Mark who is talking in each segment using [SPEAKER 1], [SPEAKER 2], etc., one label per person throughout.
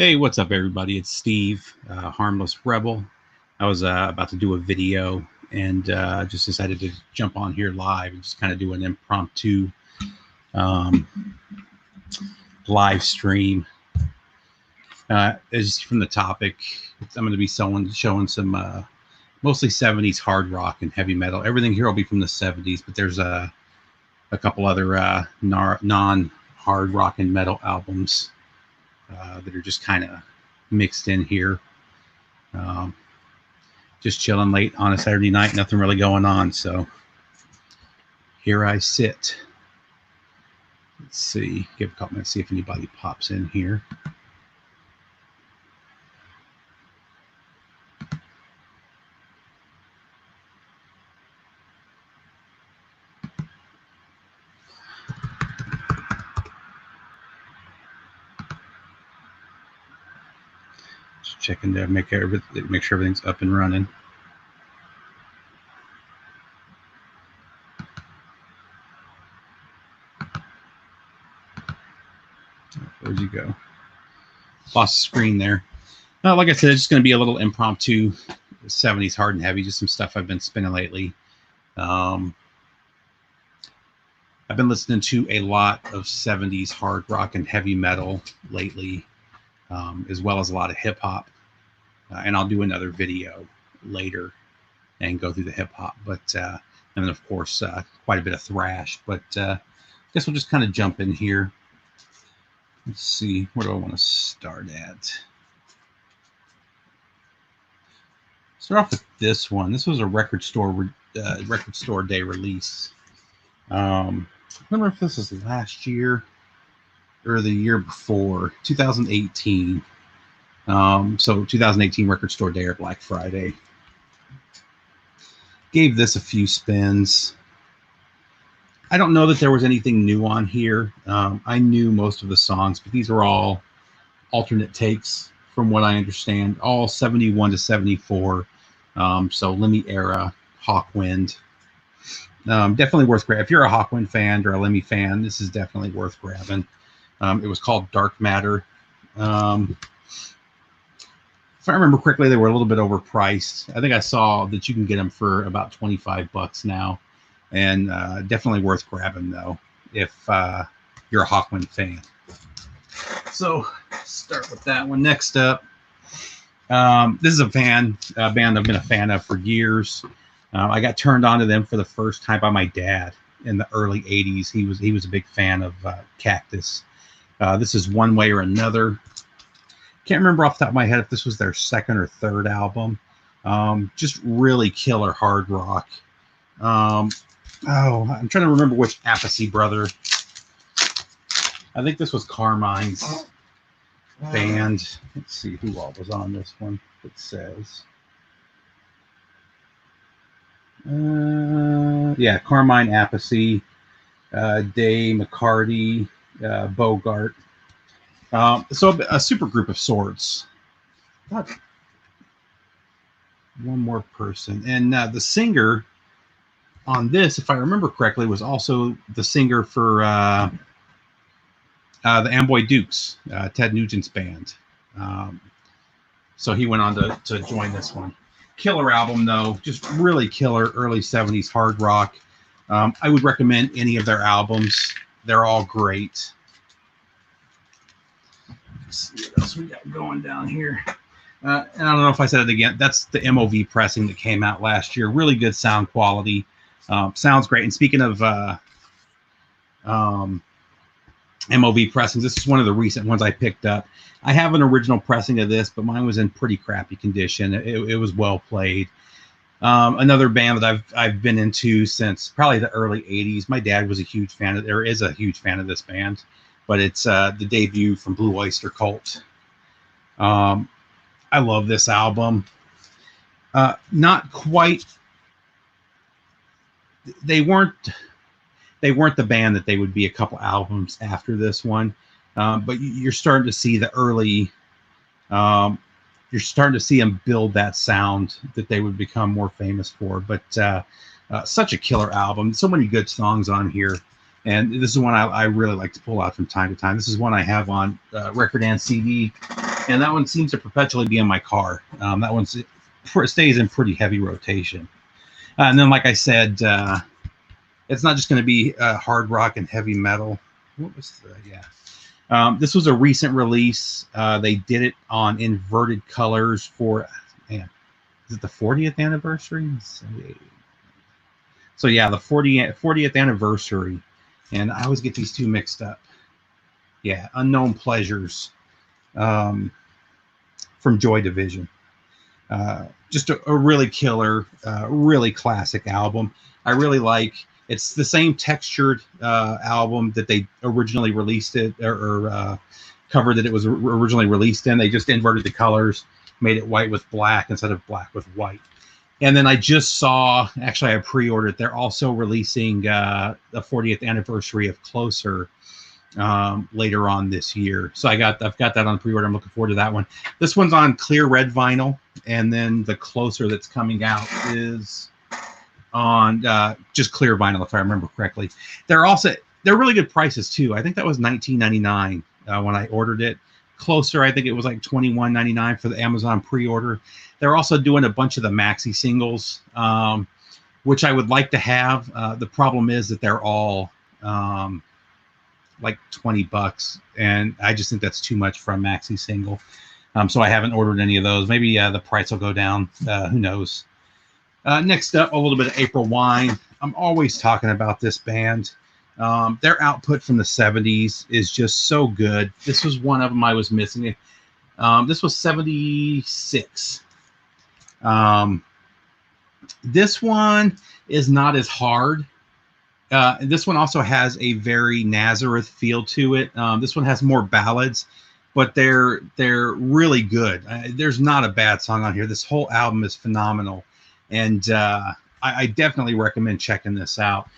[SPEAKER 1] Hey, what's up, everybody? It's Steve, Harmless Rebel. I was about to do a video and just decided to jump on here live and just kind of do an impromptu live stream. As from the topic, I'm going to be showing some mostly 70s hard rock and heavy metal. Everything here will be from the 70s, but there's a couple other non-hard rock and metal albums that are just kind of mixed in here. Just chilling late on a Saturday night, nothing really going on, so here I sit. Let's see, give a couple minutes, see if anybody pops in here. Checking to make sure everything's up and running. Where'd you go? Lost the screen there. Like I said, it's just going to be a little impromptu 70s hard and heavy, just some stuff I've been spinning lately. I've been listening to a lot of 70s hard rock and heavy metal lately, as well as a lot of hip hop. And I'll do another video later and go through the hip hop, but and then of course quite a bit of thrash. But I guess we'll just kind of jump in here. Let's see, where do I want to start at? Start off with this one. This was a record store day release. I don't remember if this was last year or the year before, 2018. So 2018 record store day or Black Friday. Gave this a few spins. I don't know that there was anything new on here. I knew most of the songs, but these are all alternate takes from what I understand, all 71 to 74. So Lemmy era, Hawkwind. Definitely worth grabbing. If you're a Hawkwind fan or a Lemmy fan, this is definitely worth grabbing. It was called Dark Matter. If I remember correctly, they were a little bit overpriced. I think I saw that you can get them for about 25 bucks now, and definitely worth grabbing though if you're a Hawkwind fan. So start with that one. Next up, this is a band I've been a fan of for years. I got turned on to them for the first time by my dad in the early 80s. He was a big fan of Cactus. This is One Way or Another. Can't remember off the top of my head if this was their second or third album. Just really killer hard rock. I'm trying to remember which Apathy brother. I think this was Carmine's band. Let's see who all was on this one. It says, yeah, Carmine, Apathy, Day, McCarty, Bogart. So a super group of sorts. One more person. And the singer on this, if I remember correctly, was also the singer for the Amboy Dukes, Ted Nugent's band. So he went on to join this one. Killer album, though. Just really killer early 70s hard rock. I would recommend any of their albums. They're all great. Let's see what else we got going down here. And I don't know if I said it again. That's the MOV pressing that came out last year. Really good sound quality. Sounds great. And speaking of MOV pressings, this is one of the recent ones I picked up. I have an original pressing of this, but mine was in pretty crappy condition. It was well played. Another band that I've been into since probably the early 80s. My dad was a huge fan of, there is a huge fan of this band. But it's the debut from Blue Oyster Cult. I love this album. Not quite. They weren't the band that they would be a couple albums after this one. But you're starting to see the early. You're starting to see them build that sound that they would become more famous for. But such a killer album. So many good songs on here. And this is one I really like to pull out from time to time. This is one I have on record and CD. And that one seems to perpetually be in my car. That one stays in pretty heavy rotation. And then, like I said, it's not just going to be hard rock and heavy metal. What was the, yeah. This was a recent release. They did it on inverted colors for, man, is it the 40th anniversary? So yeah, the 40th anniversary. And I always get these two mixed up. Yeah, Unknown Pleasures from Joy Division. Just a really killer, really classic album. I really like. It's the same textured album that they originally released it, or cover that it was originally released in. They just inverted the colors, made it white with black instead of black with white. And then I just saw, actually I pre-ordered, they're also releasing the 40th anniversary of Closer later on this year. So I've got that on pre-order. I'm looking forward to that one. This one's on clear red vinyl, and then the Closer that's coming out is on just clear vinyl, if I remember correctly. They're really good prices too. I think that was $19.99 when I ordered it. Closer, I think it was like $21.99 for the Amazon pre-order. They're also doing a bunch of the maxi singles, which I would like to have. The problem is that they're all like $20, and I just think that's too much for a maxi single. So I haven't ordered any of those. Maybe the price will go down. Who knows? Next up, a little bit of April Wine. I'm always talking about this band. Their output from the 70s is just so good. This was one of them I was missing. This was 76. This one is not as hard. This one also has a very Nazareth feel to it. This one has more ballads, but they're really good. There's not a bad song on here. This whole album is phenomenal, and I definitely recommend checking this out.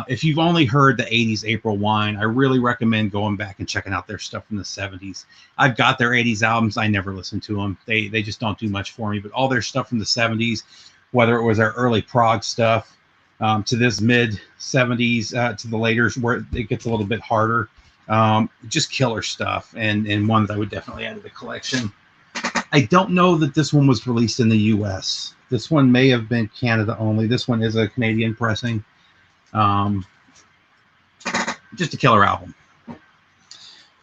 [SPEAKER 1] If you've only heard the 80s April Wine, I really recommend going back and checking out their stuff from the 70s. I've got their 80s albums. I never listened to them. They just don't do much for me. But all their stuff from the 70s, whether it was their early prog stuff, to this mid 70s, to the later where it gets a little bit harder, just killer stuff, and one that I would definitely add to the collection. I don't know that this one was released in the US. This one may have been Canada only. This one is a Canadian pressing. Just a killer album.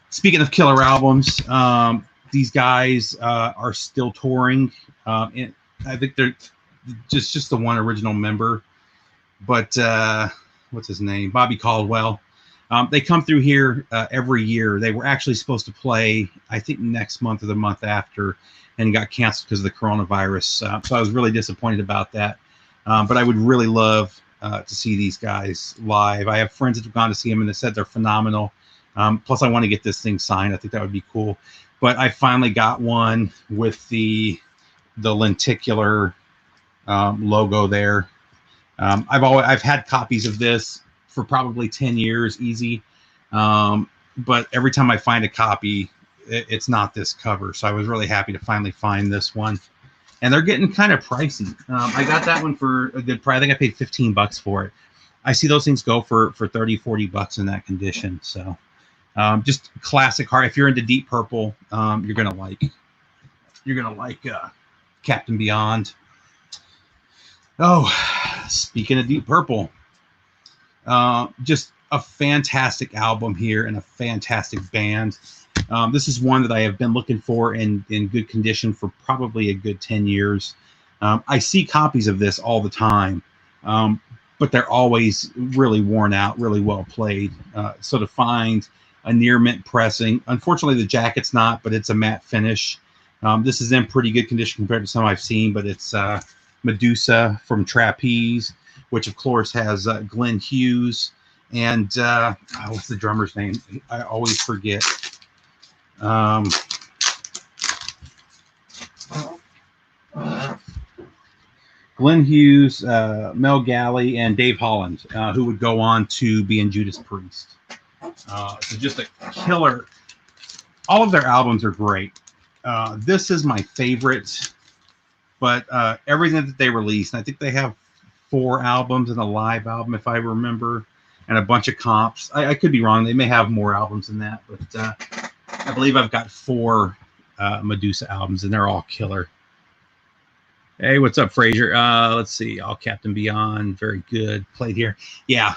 [SPEAKER 1] Speaking of killer albums, these guys are still touring. And I think they're just the one original member. But what's his name? Bobby Caldwell. They come through here every year. They were actually supposed to play, I think, next month or the month after, and got canceled because of the coronavirus. So I was really disappointed about that. But I would really love to see these guys live. I have friends that have gone to see them, and they said they're phenomenal. Plus, I want to get this thing signed. I think that would be cool. But I finally got one with the lenticular logo there. I've had copies of this for probably 10 years, easy. But every time I find a copy, it's not this cover. So I was really happy to finally find this one. And they're getting kind of pricey. I got that one for a good price. I think I paid $15 for it. I see those things go for 30, $40 in that condition. So just classic hard. If you're into Deep Purple, you're gonna like Captain Beyond. Oh, speaking of Deep Purple, just a fantastic album here and a fantastic band. This is one that I have been looking for in good condition for probably a good 10 years. I see copies of this all the time, but they're always really worn out, really well played. So to find a near mint pressing, unfortunately the jacket's not, but it's a matte finish. This is in pretty good condition compared to some I've seen, but it's Medusa from Trapeze, which of course has Glenn Hughes and what's the drummer's name? I always forget. Glenn Hughes, Mel Galley, and Dave Holland, who would go on to be in Judas Priest. So just a killer. All of their albums are great. This is my favorite, but everything that they released, I think they have 4 albums and a live album, if I remember, and a bunch of comps. I could be wrong. They may have more albums than that, but I believe I've got 4 Medusa albums, and they're all killer. Hey, what's up, Frazier? Let's see. All Captain Beyond, very good. Played here. Yeah.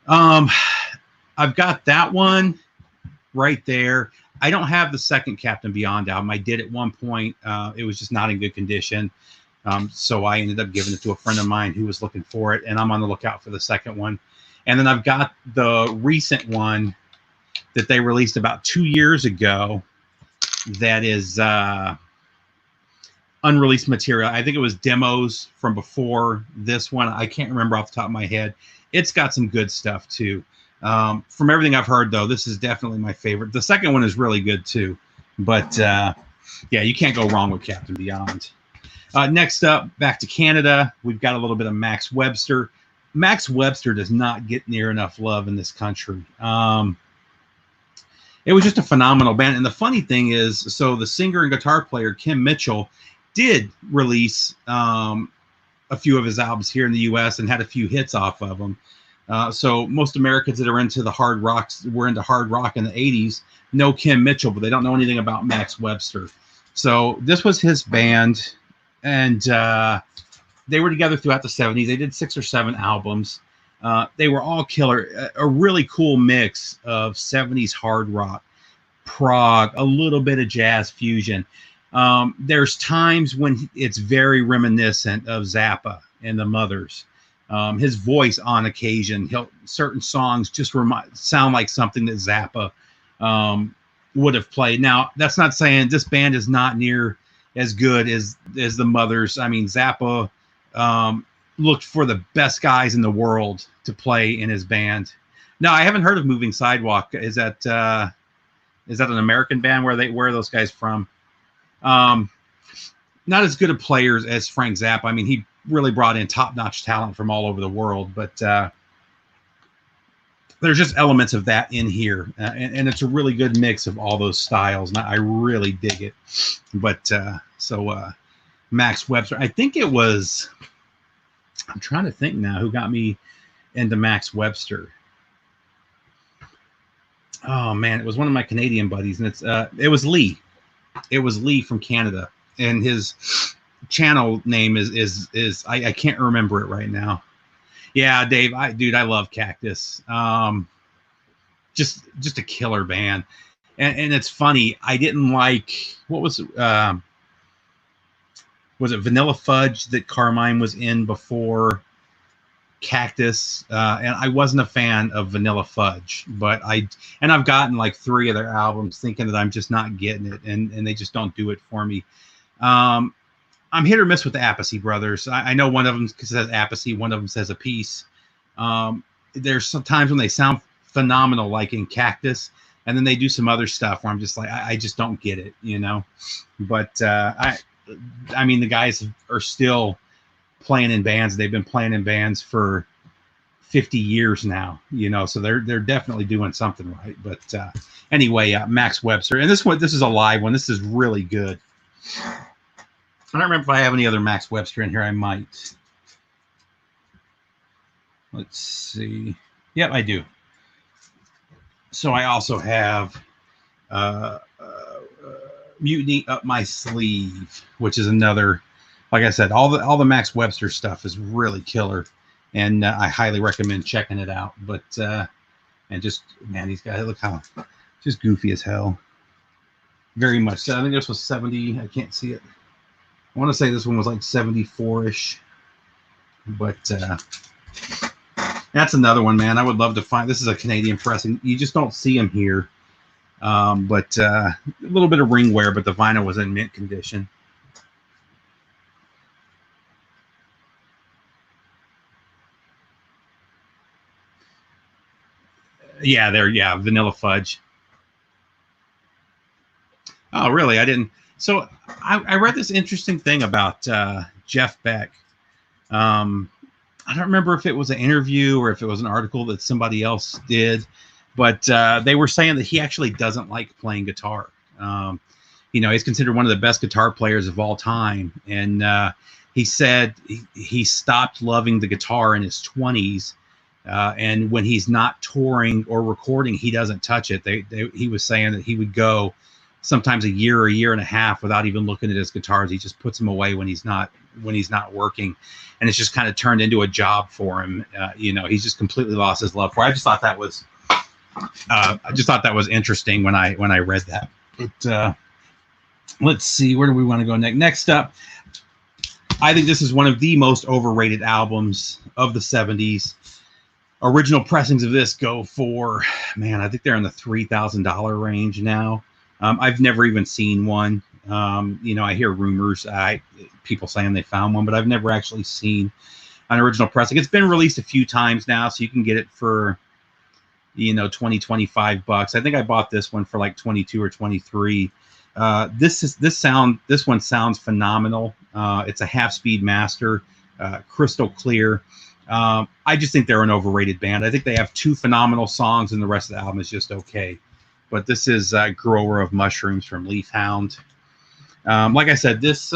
[SPEAKER 1] I've got that one right there. I don't have the second Captain Beyond album. I did at one point. It was just not in good condition. So I ended up giving it to a friend of mine who was looking for it, and I'm on the lookout for the second one. And then I've got the recent one that they released about 2 years ago that is unreleased material. I think it was demos from before this one. I can't remember off the top of my head. It's got some good stuff too. From everything I've heard, though, this is definitely my favorite. The second one is really good too. But yeah, you can't go wrong with Captain Beyond. Next up, back to Canada, we've got a little bit of Max Webster. Max Webster does not get near enough love in this country. It was just a phenomenal band. And the funny thing is, so the singer and guitar player, Kim Mitchell, did release a few of his albums here in the U.S. and had a few hits off of them. So most Americans that are into the hard rocks, were into hard rock in the 80s, know Kim Mitchell, but they don't know anything about Max Webster. So this was his band, and they were together throughout the 70s. They did 6 or 7 albums. They were all killer. A really cool mix of 70s hard rock, prog, a little bit of jazz fusion. There's times when it's very reminiscent of Zappa and the Mothers. His voice on occasion, certain songs just sound like something that Zappa would have played. Now, that's not saying this band is not near as good as the Mothers. I mean, Zappa looked for the best guys in the world to play in his band. No, I haven't heard of Moving Sidewalk. Is that an American band? Where are those guys from? Not as good of players as Frank Zappa. I mean, he really brought in top-notch talent from all over the world, but there's just elements of that in here, and it's a really good mix of all those styles, and I really dig it. But Max Webster, I think it was, I'm trying to think now who got me into Max Webster. Oh man, it was one of my Canadian buddies, and it was Lee. It was Lee from Canada, and his channel name is I can't remember it right now. Yeah, Dave, I love Cactus. Just a killer band, and it's funny. I didn't like, what was it Vanilla Fudge that Carmine was in before Cactus, and I wasn't a fan of Vanilla Fudge, but I've gotten like 3 of their albums thinking that I'm just not getting it, and they just don't do it for me. I'm hit or miss with the Apathy Brothers. I know one of them says Apathy, one of them says a piece. There's some times when they sound phenomenal, like in Cactus, and then they do some other stuff where I'm just like, I just don't get it, you know. But I mean, the guys are still playing in bands. They've been playing in bands for 50 years now, you know, so they're definitely doing something right. But anyway, Max Webster, and this is a live one. This is really good. I don't remember if I have any other Max Webster in here. I might. Let's see. Yep, I do. So I also have Mutiny Up My Sleeve, which is another, like I said, all the Max Webster stuff is really killer, and I highly recommend checking it out. But and just, man, these guys look how just goofy as hell. Very much so. I think this was 70. I can't see it. I want to say this one was like 74-ish, but that's another one, man. I would love to find. This is a Canadian press, and you just don't see them here. But a little bit of ring wear, but the vinyl was in mint condition. Yeah, Vanilla Fudge. Oh, really? I didn't. So I read this interesting thing about Jeff Beck. I don't remember if it was an interview or if it was an article that somebody else did, but they were saying that he actually doesn't like playing guitar. You know, he's considered one of the best guitar players of all time. And he said he stopped loving the guitar in his 20s. And when he's not touring or recording, he doesn't touch it. He was saying that he would go sometimes a year or a year and a half without even looking at his guitars. He just puts them away when he's not working, and it's just kind of turned into a job for him. You know, he's just completely lost his love for it. I just thought that was interesting when I read that. But let's see, where do we want to go next? Next up, I think this is one of the most overrated albums of the 70s. Original pressings of this go for, man, I think they're in the $3,000 range now. I've never even seen one. You know, I hear rumors, people saying they found one, but I've never actually seen an original pressing. It's been released a few times now, so you can get it for, you know, 20, 25 bucks. I think I bought this one for like 22 or 23. This one sounds phenomenal. It's a half-speed master, crystal clear. I just think they're an overrated band. I think they have 2 phenomenal songs, and the rest of the album is just okay. But this is Grower of Mushrooms from Leaf Hound. Like I said, this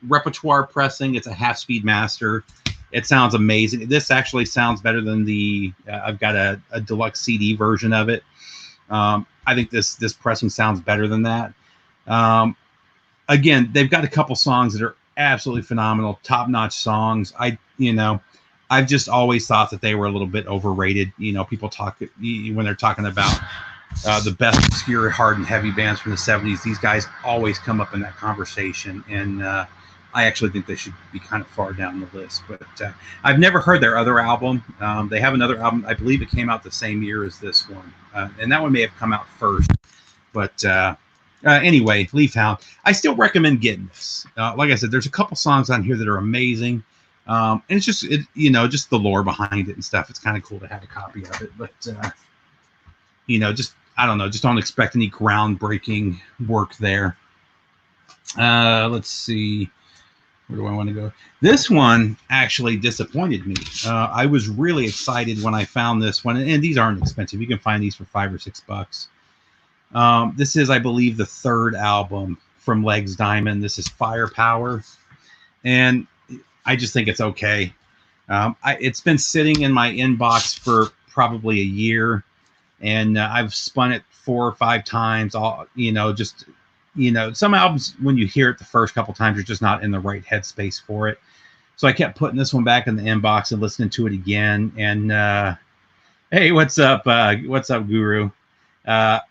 [SPEAKER 1] repertoire pressing, it's a half-speed master. It sounds amazing. This actually sounds better than the, I've got a deluxe CD version of it. I think this pressing sounds better than that. Again, they've got a couple songs that are absolutely phenomenal, top-notch songs. I've just always thought that they were a little bit overrated. You know, people talk when they're talking about the best obscure, hard, and heavy bands from the 70s. These guys always come up in that conversation, and I actually think they should be kind of far down the list. But I've never heard their other album. They have another album. I believe it came out the same year as this one, and that one may have come out first. But anyway, Leaf Hound. I still recommend getting this. Like I said, there's a couple songs on here that are amazing. And it's just, just the lore behind it and stuff. It's kind of cool to have a copy of it, but I don't know, just don't expect any groundbreaking work there. Let's see, where do I want to go? This one actually disappointed me. I was really excited when I found this one, and these aren't expensive. You can find these for $5 or $6. This is, I believe, the 3rd album from Legs Diamond. This is Firepower, and I just think it's okay. It's been sitting in my inbox for probably a year, and I've spun it 4 or 5 times. Some albums, when you hear it the first couple times, you're just not in the right headspace for it. So I kept putting this one back in the inbox and listening to it again. And hey, what's up? What's up, Guru? Their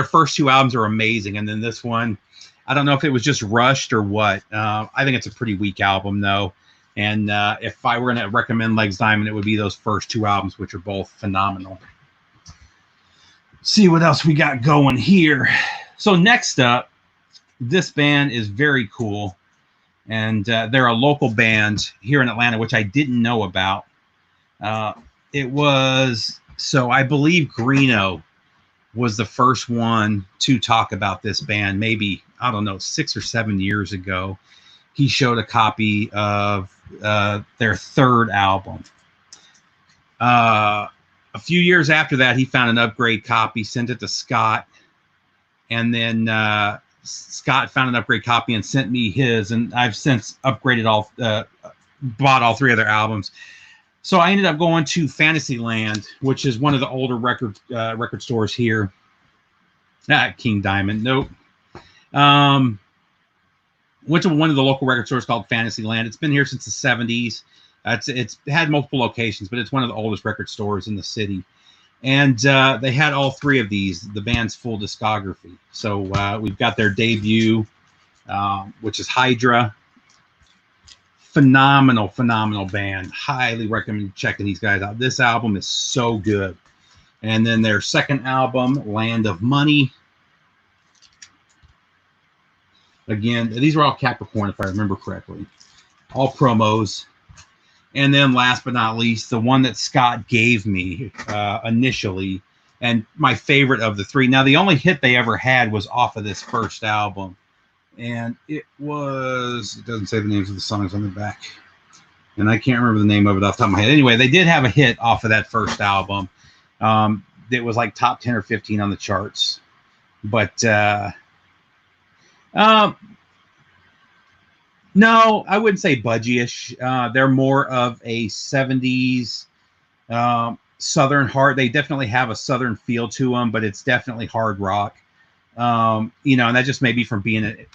[SPEAKER 1] first 2 albums are amazing, and then this one, I don't know if it was just rushed or what. I think it's a pretty weak album, though. And if I were going to recommend Legs Diamond, it would be those first 2 albums, which are both phenomenal. See what else we got going here. So next up, this band is very cool. And they're a local band here in Atlanta, which I didn't know about. I believe Greeno was the first one to talk about this band, maybe, I don't know, 6 or 7 years ago. He showed a copy of their 3rd album. A few years after that, he found an upgrade copy, sent it to Scott, and then Scott found an upgrade copy and sent me his, and I've since upgraded bought all 3 of their albums. So I ended up going to Fantasyland, which is one of the older record stores here. King Diamond, nope. Went to one of the local record stores called Fantasyland. It's been here since the 70s. It's had multiple locations, but it's one of the oldest record stores in the city. And they had all 3 of these, the band's full discography. So we've got their debut, which is Hydra. Phenomenal band. Highly recommend checking these guys out. This album is so good. And then their 2nd album, Land of Money. Again, these are all Capricorn, if I remember correctly. All promos. And then last but not least, the one that Scott gave me initially, and my favorite of the 3. Now, the only hit they ever had was off of this first album. And it doesn't say the names of the songs on the back. And I can't remember the name of it off the top of my head. Anyway, they did have a hit off of that first album. It was like top 10 or 15 on the charts. But no, I wouldn't say budgie-ish. They're more of a 70s. Southern hard. They definitely have a Southern feel to them, but it's definitely hard rock. You know, and that just may be from being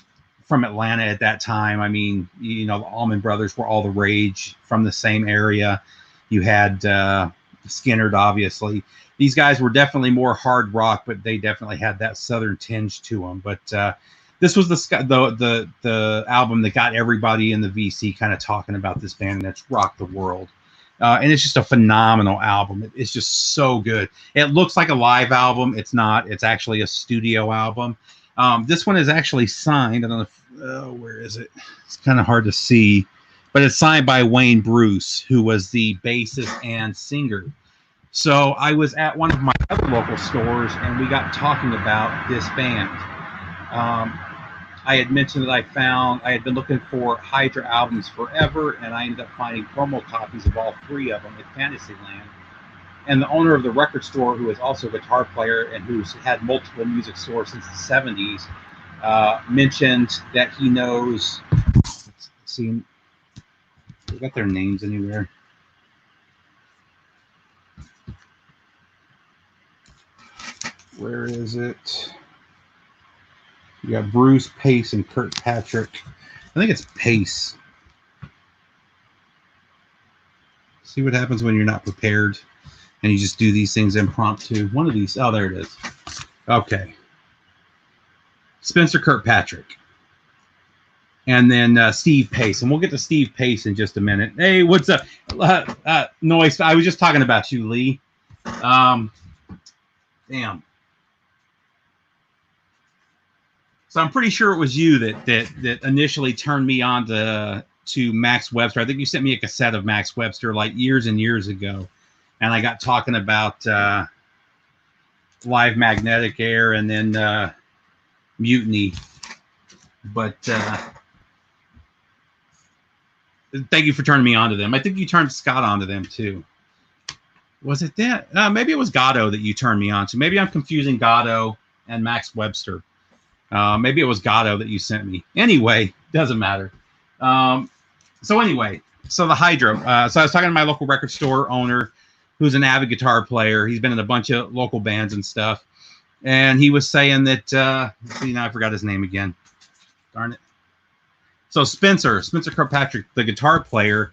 [SPEAKER 1] from Atlanta at that time. I mean, you know, the Allman Brothers were all the rage from the same area. You had Skynyrd, obviously. These guys were definitely more hard rock, but they definitely had that Southern tinge to them. But this was the album that got everybody in the VC kind of talking about this band, and that's Rock the World. And it's just a phenomenal album. It's just so good. It looks like a live album. It's not. It's actually a studio album. This one is actually signed. I don't know if, where is it? It's kind of hard to see, but it's signed by Wayne Bruce, who was the bassist and singer. So I was at one of my other local stores, and we got talking about this band. I had mentioned that I had been looking for Hydra albums forever, and I ended up finding promo copies of all 3 of them at Fantasyland. And the owner of the record store, who is also a guitar player and who's had multiple music stores since the 70s, mentioned that he knows. Let's see, we got their names anywhere? Where is it? You got Bruce, Pace, and Kirkpatrick. I think it's Pace. See what happens when you're not prepared and you just do these things impromptu. One of these. Oh, there it is. Okay. Spencer Kirkpatrick. And then Steve Pace. And we'll get to Steve Pace in just a minute. Hey, what's up? Noise. I was just talking about you, Lee. Damn. So I'm pretty sure it was you that initially turned me on to Max Webster. I think you sent me a cassette of Max Webster like years and years ago, and I got talking about Live Magnetic Air and then Mutiny. But thank you for turning me on to them. I think you turned Scott onto them too. Was it that? Maybe it was Gatto that you turned me on to. Maybe I'm confusing Gatto and Max Webster. Maybe it was Gatto that you sent me. Anyway, doesn't matter. So the Hydra. So I was talking to my local record store owner, who's an avid guitar player. He's been in a bunch of local bands and stuff. And he was saying that, see, now I forgot his name again. Darn it. So Spencer Kirkpatrick, the guitar player,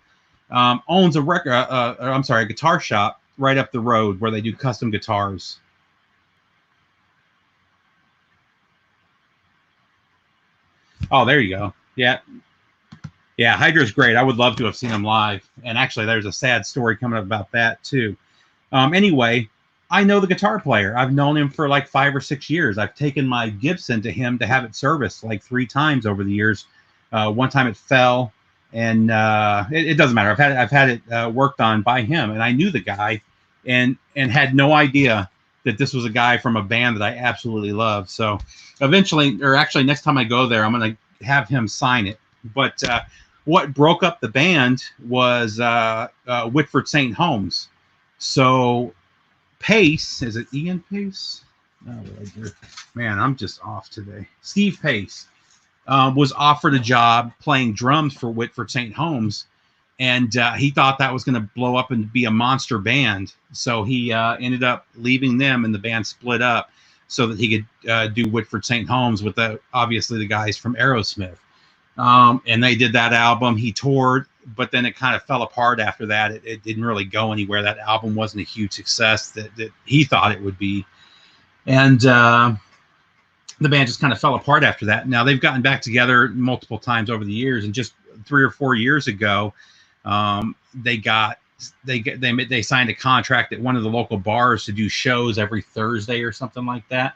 [SPEAKER 1] owns a guitar shop right up the road where they do custom guitars. Oh, there you go. Yeah. Yeah, Hydra's great. I would love to have seen him live. And actually, there's a sad story coming up about that, too. Anyway, I know the guitar player. I've known him for like 5 or 6 years. I've taken my Gibson to him to have it serviced like 3 times over the years. One time it fell, and it doesn't matter. I've had it worked on by him, and I knew the guy and had no idea that this was a guy from a band that I absolutely love. So eventually, or actually next time I go there, I'm going to have him sign it. But what broke up the band was Whitford St. Holmes. So Pace, is it Ian Pace? Oh, man, I'm just off today. Steve Pace was offered a job playing drums for Whitford St. Holmes. And he thought that was going to blow up and be a monster band. So he ended up leaving them, and the band split up so that he could do Whitford St. Holmes with obviously the guys from Aerosmith. And they did that album. He toured, but then it kind of fell apart after that. It didn't really go anywhere. That album wasn't a huge success that he thought it would be. And the band just kind of fell apart after that. Now they've gotten back together multiple times over the years, and just 3 or 4 years ago, they signed a contract at one of the local bars to do shows every Thursday or something like that.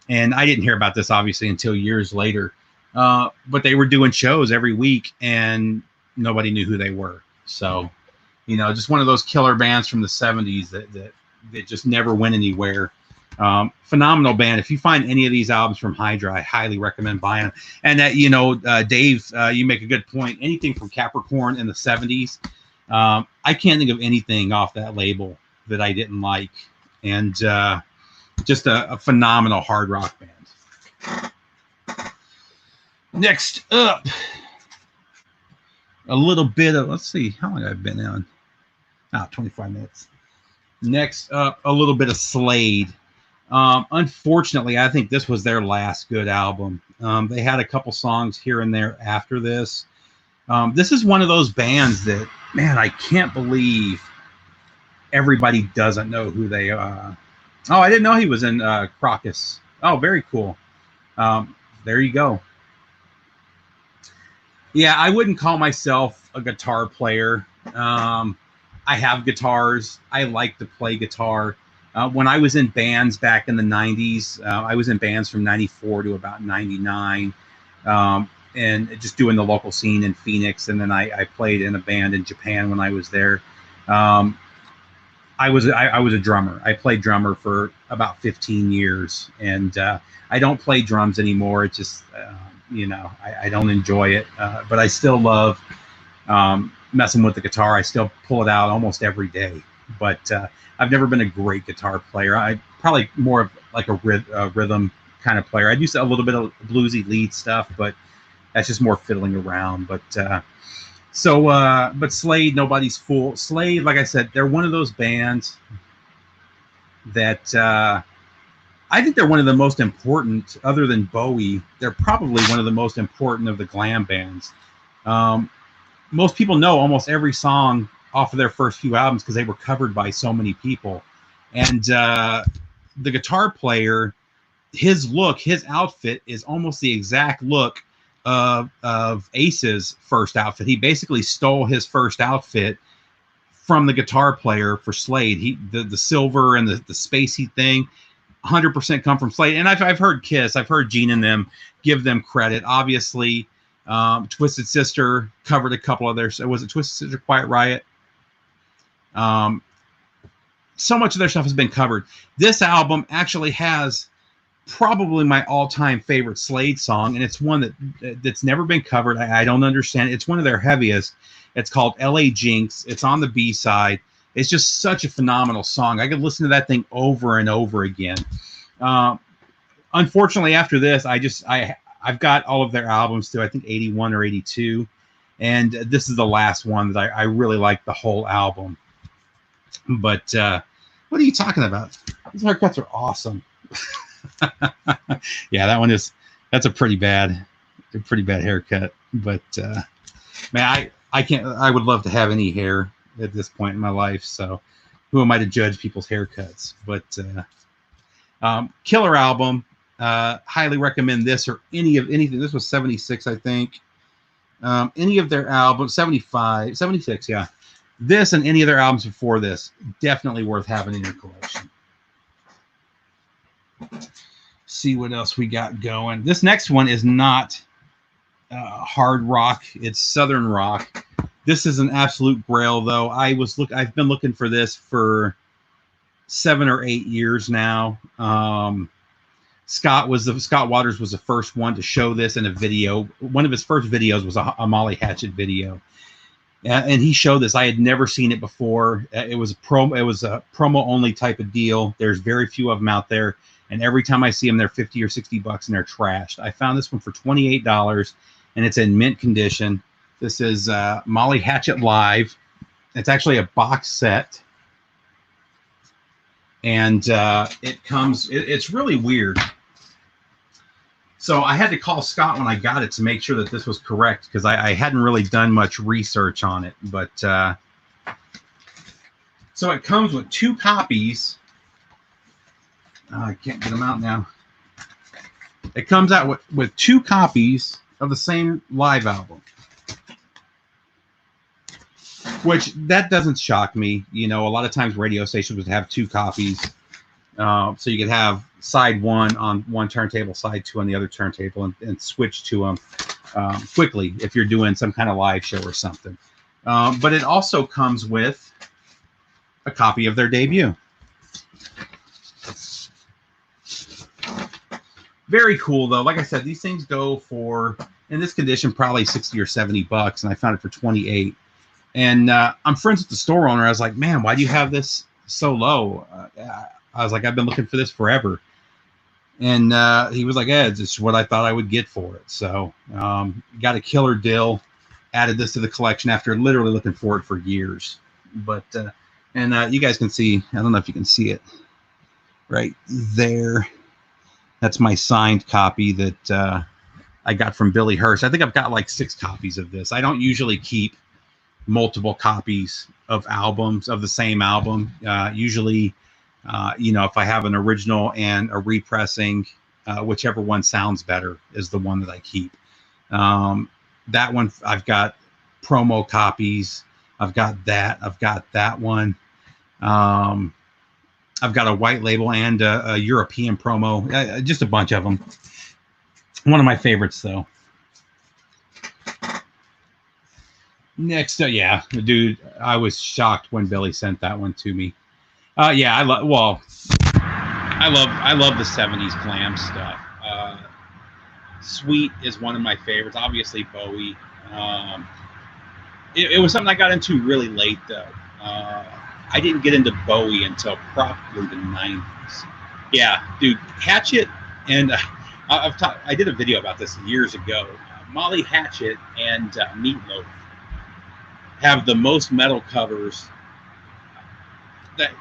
[SPEAKER 1] And I didn't hear about this obviously until years later. But they were doing shows every week, and nobody knew who they were. So, just one of those killer bands from the 70s that just never went anywhere. Phenomenal band. If you find any of these albums from Hydra, I highly recommend buying them. And that, Dave, you make a good point. Anything from Capricorn in the 70s, I can't think of anything off that label that I didn't like. And just a phenomenal hard rock band. Next up, a little bit of, let's see, how long have I been on? 25 minutes. Next up, a little bit of Slade. Unfortunately, I think this was their last good album. They had a couple songs here and there after this. This is one of those bands that, man, I can't believe everybody doesn't know who they are. Oh, I didn't know he was in Crocus. Oh, very cool. There you go. Yeah, I wouldn't call myself a guitar player. I have guitars. I like to play guitar. When I was in bands back in the 90s, I was in bands from 94 to about 99, and just doing the local scene in Phoenix. And then I played in a band in Japan when I was there. I was a drummer. I played drummer for about 15 years, and I don't play drums anymore. It's just, I don't enjoy it, but I still love messing with the guitar. I still pull it out almost every day, but I've never been a great guitar player. I probably more of like a rhythm kind of player. I do a little bit of bluesy lead stuff, but that's just more fiddling around. But Slade, nobody's fool. Slade, like I said, they're one of those bands that I think they're one of the most important, other than Bowie. They're probably one of the most important of the glam bands. Most people know almost every song off of their first few albums because they were covered by so many people. And the guitar player, his look, his outfit is almost the exact look of Ace's first outfit. He basically stole his first outfit from the guitar player for Slade. The silver and the spacey thing, 100% come from Slade. And I've heard Kiss, I've heard Gene and them give them credit. Obviously, Twisted Sister covered a couple of their. Was it Twisted Sister, Quiet Riot? So much of their stuff has been covered. This album actually has probably my all-time favorite Slade song, and it's one that's never been covered. I don't understand. It's one of their heaviest. It's called L.A. Jinx. It's on the B-side. It's just such a phenomenal song. I could listen to that thing over and over again. Unfortunately, after this, I've got all of their albums to, I think, 81 or 82, and this is the last one that I really like the whole album. But what are you talking about? These haircuts are awesome. Yeah, that's a pretty bad haircut. But man, I would love to have any hair at this point in my life. So who am I to judge people's haircuts? But killer album. Highly recommend this or anything. This was 76, I think. Any of their albums, 75, 76, yeah. This and any of their albums before this, definitely worth having in your collection. See what else we got going. This next one is not hard rock. It's southern rock. This is an absolute grail, though. I've been looking for this for 7 or 8 years now. Scott Waters was the first one to show this in a video. One of his first videos was a Molly Hatchet video. And he showed this. I had never seen it before. It was a promo only type of deal. There's very few of them out there, and every time I see them, they're $50 or $60 and they're trashed. I found this one for $28, and it's in mint condition. This is Molly Hatchet Live. It's actually a box set, and it comes. It's really weird. So I had to call Scott when I got it to make sure that this was correct, because I hadn't really done much research on it. But so it comes with 2 copies. I can't get them out now. It comes out with 2 copies of the same live album, which that doesn't shock me. You know, a lot of times radio stations would have 2 copies. So you could have side 1 on one turntable, side 2 on the other turntable, and switch to them quickly if you're doing some kind of live show or something. But it also comes with a copy of their debut. Very cool, though. Like I said, these things go for, in this condition, probably $60 or $70, and I found it for 28. And I'm friends with the store owner. I was like, man, why do you have this so low? I was like, I've been looking for this forever. And he was like, yeah, it's just what I thought I would get for it. So got a killer deal, added this to the collection after literally looking for it for years. But And you guys can see, I don't know if you can see it right there. That's my signed copy that I got from Billy Hurst. I think I've got like 6 copies of this. I don't usually keep multiple copies of albums, of the same album. Usually, you know, if I have an original and a repressing, whichever one sounds better is the one that I keep. That one, I've got promo copies. I've got that one. I've got a white label and a European promo, just a bunch of them. One of my favorites, though. Next, yeah, dude, I was shocked when Billy sent that one to me. Yeah, I love the 70s glam stuff. Sweet is one of my favorites. Obviously, Bowie. It was something I got into really late, though. I didn't get into Bowie until probably the 90s. Yeah, dude, Hatchet, and I did a video about this years ago. Molly Hatchet and Meatloaf have the most metal covers that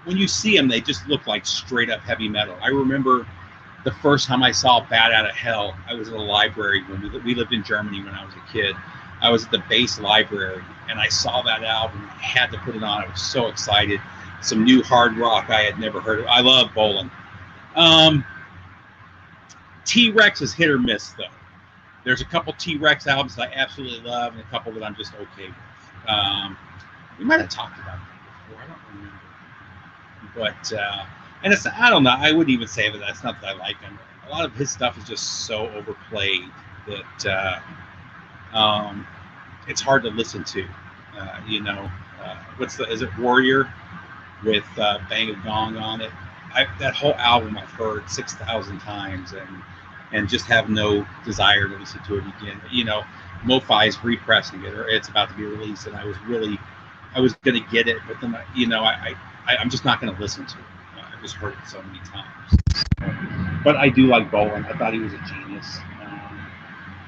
[SPEAKER 1] when you see them, they just look like straight up heavy metal. I remember the first time I saw Bad Out of Hell, I was at a library when we lived in Germany when I was a kid. I was at the base library and I saw that album. I had to put it on. I was so excited. Some new hard rock I had never heard of. I love Bolin. T-Rex is hit or miss, though. There's a couple T-Rex albums that I absolutely love and a couple that I'm just okay with. We might have talked about that before. I don't remember. But, and it's, I don't know. I wouldn't even say that that's not that I like him. A lot of his stuff is just so overplayed that it's hard to listen to. You know, is it Warrior with Bang a Gong on it? That whole album I've heard 6,000 times and just have no desire to listen to it again. You know, MoFi's repressing it, or it's about to be released, and I was going to get it, but then you know I'm just not going to listen to it. I just heard it so many times. But I do like Bolin. I thought he was a genius.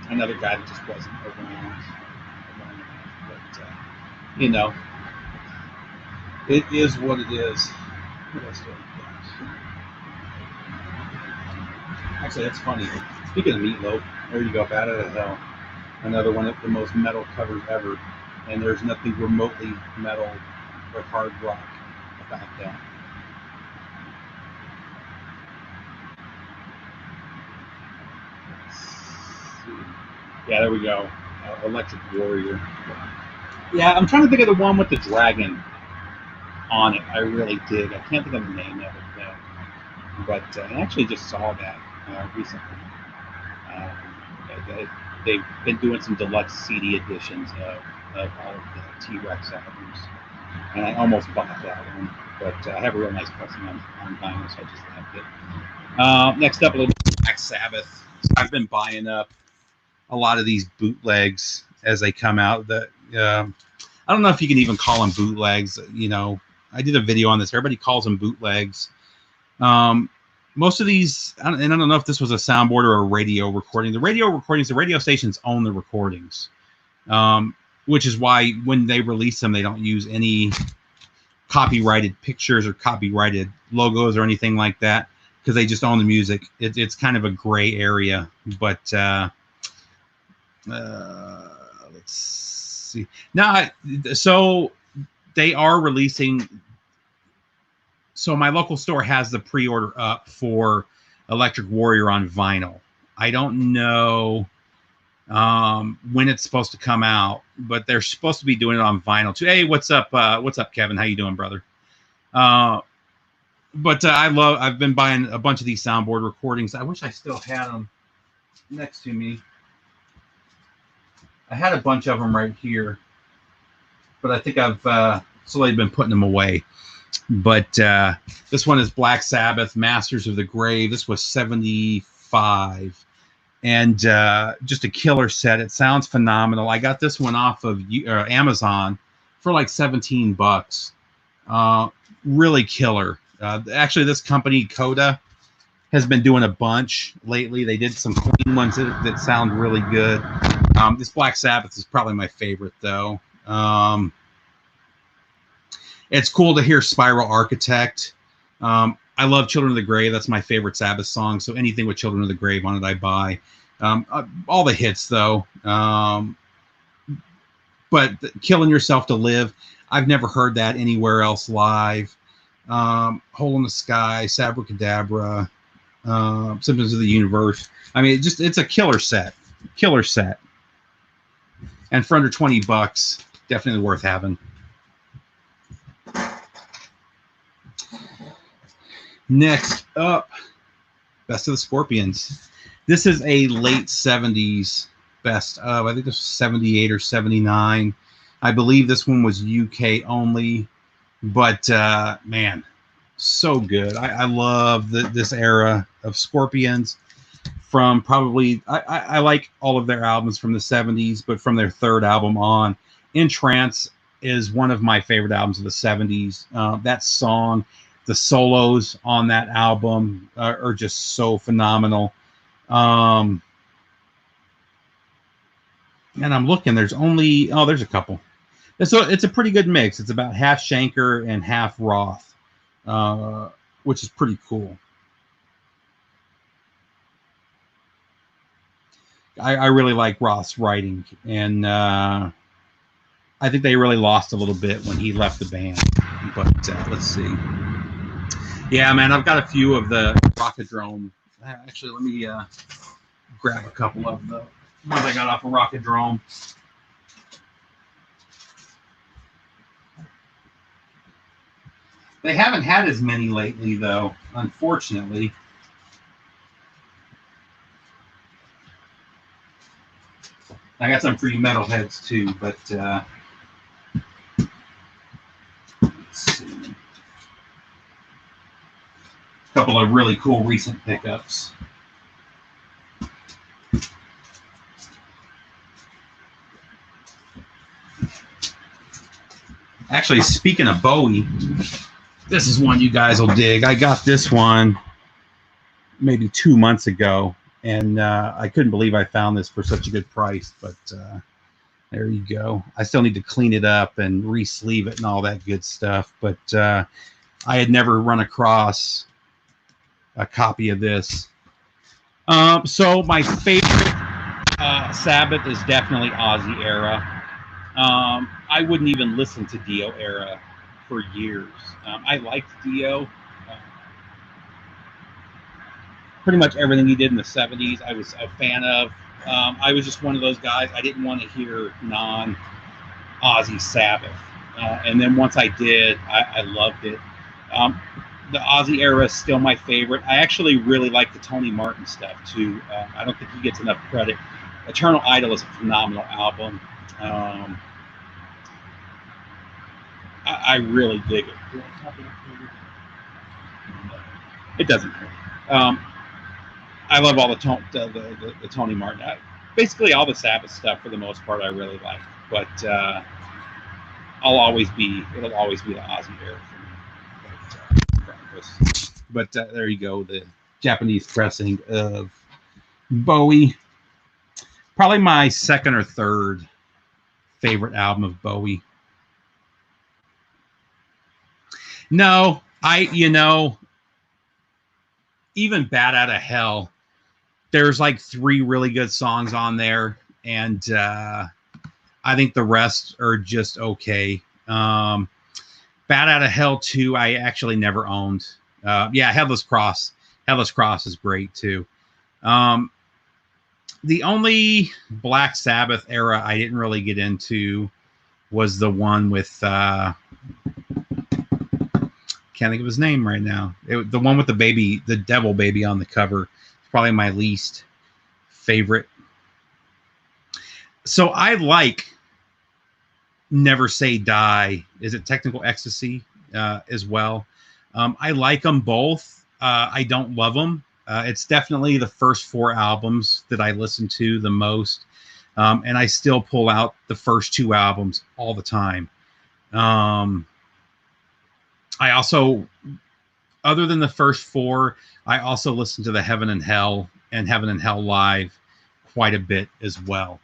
[SPEAKER 1] Another guy that just wasn't around. But you know, it is what it is. What else do I got? Actually, that's funny. Speaking of Meatloaf, there you go, Bad Out of Hell. Another one of the most metal covers ever. And there's nothing remotely metal or hard rock about that. Let's see. Yeah, there we go. Electric Warrior. Yeah, I'm trying to think of the one with the dragon on it. I really did. I can't think of the name of it, though. But I actually just saw that recently. They've been doing some deluxe CD editions of all of the T-Rex albums, and I almost bought that one, but I have a real nice pressing on vinyl, so I just liked it. Next up, a little Black Sabbath. I've been buying up a lot of these bootlegs as they come out. I don't know if you can even call them bootlegs. You know, I did a video on this. Everybody calls them bootlegs. Most of these, and I don't know if this was a soundboard or a radio recording. The radio stations own the recordings, which is why when they release them, they don't use any copyrighted pictures or copyrighted logos or anything like that, because they just own the music. It's kind of a gray area, but let's see. Now, so they are releasing. So my local store has the pre-order up for Electric Warrior on vinyl. I don't know when it's supposed to come out, but they're supposed to be doing it on vinyl too. Hey, what's up? What's up, Kevin? How you doing, brother? But I've been buying a bunch of these soundboard recordings. I wish I still had them next to me. I had a bunch of them right here, but I think I've slowly been putting them away. But this one is Black Sabbath, Masters of the Grave. This was $75, and just a killer set. It sounds phenomenal. I got this one off of Amazon for like $17. Really killer. Actually, this company, Coda, has been doing a bunch lately. They did some clean ones that sound really good. This Black Sabbath is probably my favorite, though. It's cool to hear Spiral Architect. I love Children of the Grave. That's my favorite Sabbath song. So anything with Children of the Grave on it, I buy. All the hits, though. But Killing Yourself to Live, I've never heard that anywhere else live. Hole in the Sky, Sabracadabra, Symptoms of the Universe. I mean, it's a killer set. Killer set. And for under 20 bucks, definitely worth having. Next up, Best of the Scorpions. This is a late 70s best of. I think this was 78 or 79. I believe this one was UK only. But, man, so good. I love this era of Scorpions. From probably, I like all of their albums from the 70s, but from their third album on, In Trance is one of my favorite albums of the 70s. That song, the solos on that album are just so phenomenal. And I'm looking, there's a couple. So it's a pretty good mix. It's about half Shanker and half Roth, which is pretty cool. I really like Roth's writing, and I think they really lost a little bit when he left the band. But let's see. Yeah, man, I've got a few of the Rockadrome. Actually, let me grab a couple of the ones I got off of Rockadrome. They haven't had as many lately, though, unfortunately. I got some pretty metalheads too, but let's see. A couple of really cool recent pickups. Actually, speaking of Bowie, this is one you guys will dig. I got this one maybe 2 months ago. And I couldn't believe I found this for such a good price, but there you go. I still need to clean it up and re-sleeve it and all that good stuff. But I had never run across a copy of this. So my favorite Sabbath is definitely Ozzy era. I wouldn't even listen to Dio era for years. I liked Dio. Pretty much everything he did in the 70s, I was a fan of. I was just one of those guys. I didn't want to hear non-Ozzy Sabbath. And then once I did, I loved it. The Ozzy era is still my favorite. I actually really like the Tony Martin stuff, too. I don't think he gets enough credit. Eternal Idol is a phenomenal album. I really dig it. It doesn't hurt. I love all the Tony Martin. Basically, all the Sabbath stuff for the most part, I really like. But it'll always be the Ozzy era for me. But there you go, the Japanese pressing of Bowie. Probably my second or third favorite album of Bowie. No, even Bat Out of Hell, there's like 3 really good songs on there, and I think the rest are just okay. Bat Out of Hell 2, I actually never owned. Yeah, Headless Cross. Headless Cross is great too. The only Black Sabbath era I didn't really get into was the one with can't think of his name right now. The one with the baby, the devil baby on the cover. It's probably my least favorite. So I like Never Say Die. Is it Technical Ecstasy as well? I like them both. I don't love them. It's definitely the first 4 albums that I listen to the most. And I still pull out the first 2 albums all the time. I also, other than the first 4, I also listen to the Heaven and Hell Live quite a bit as well.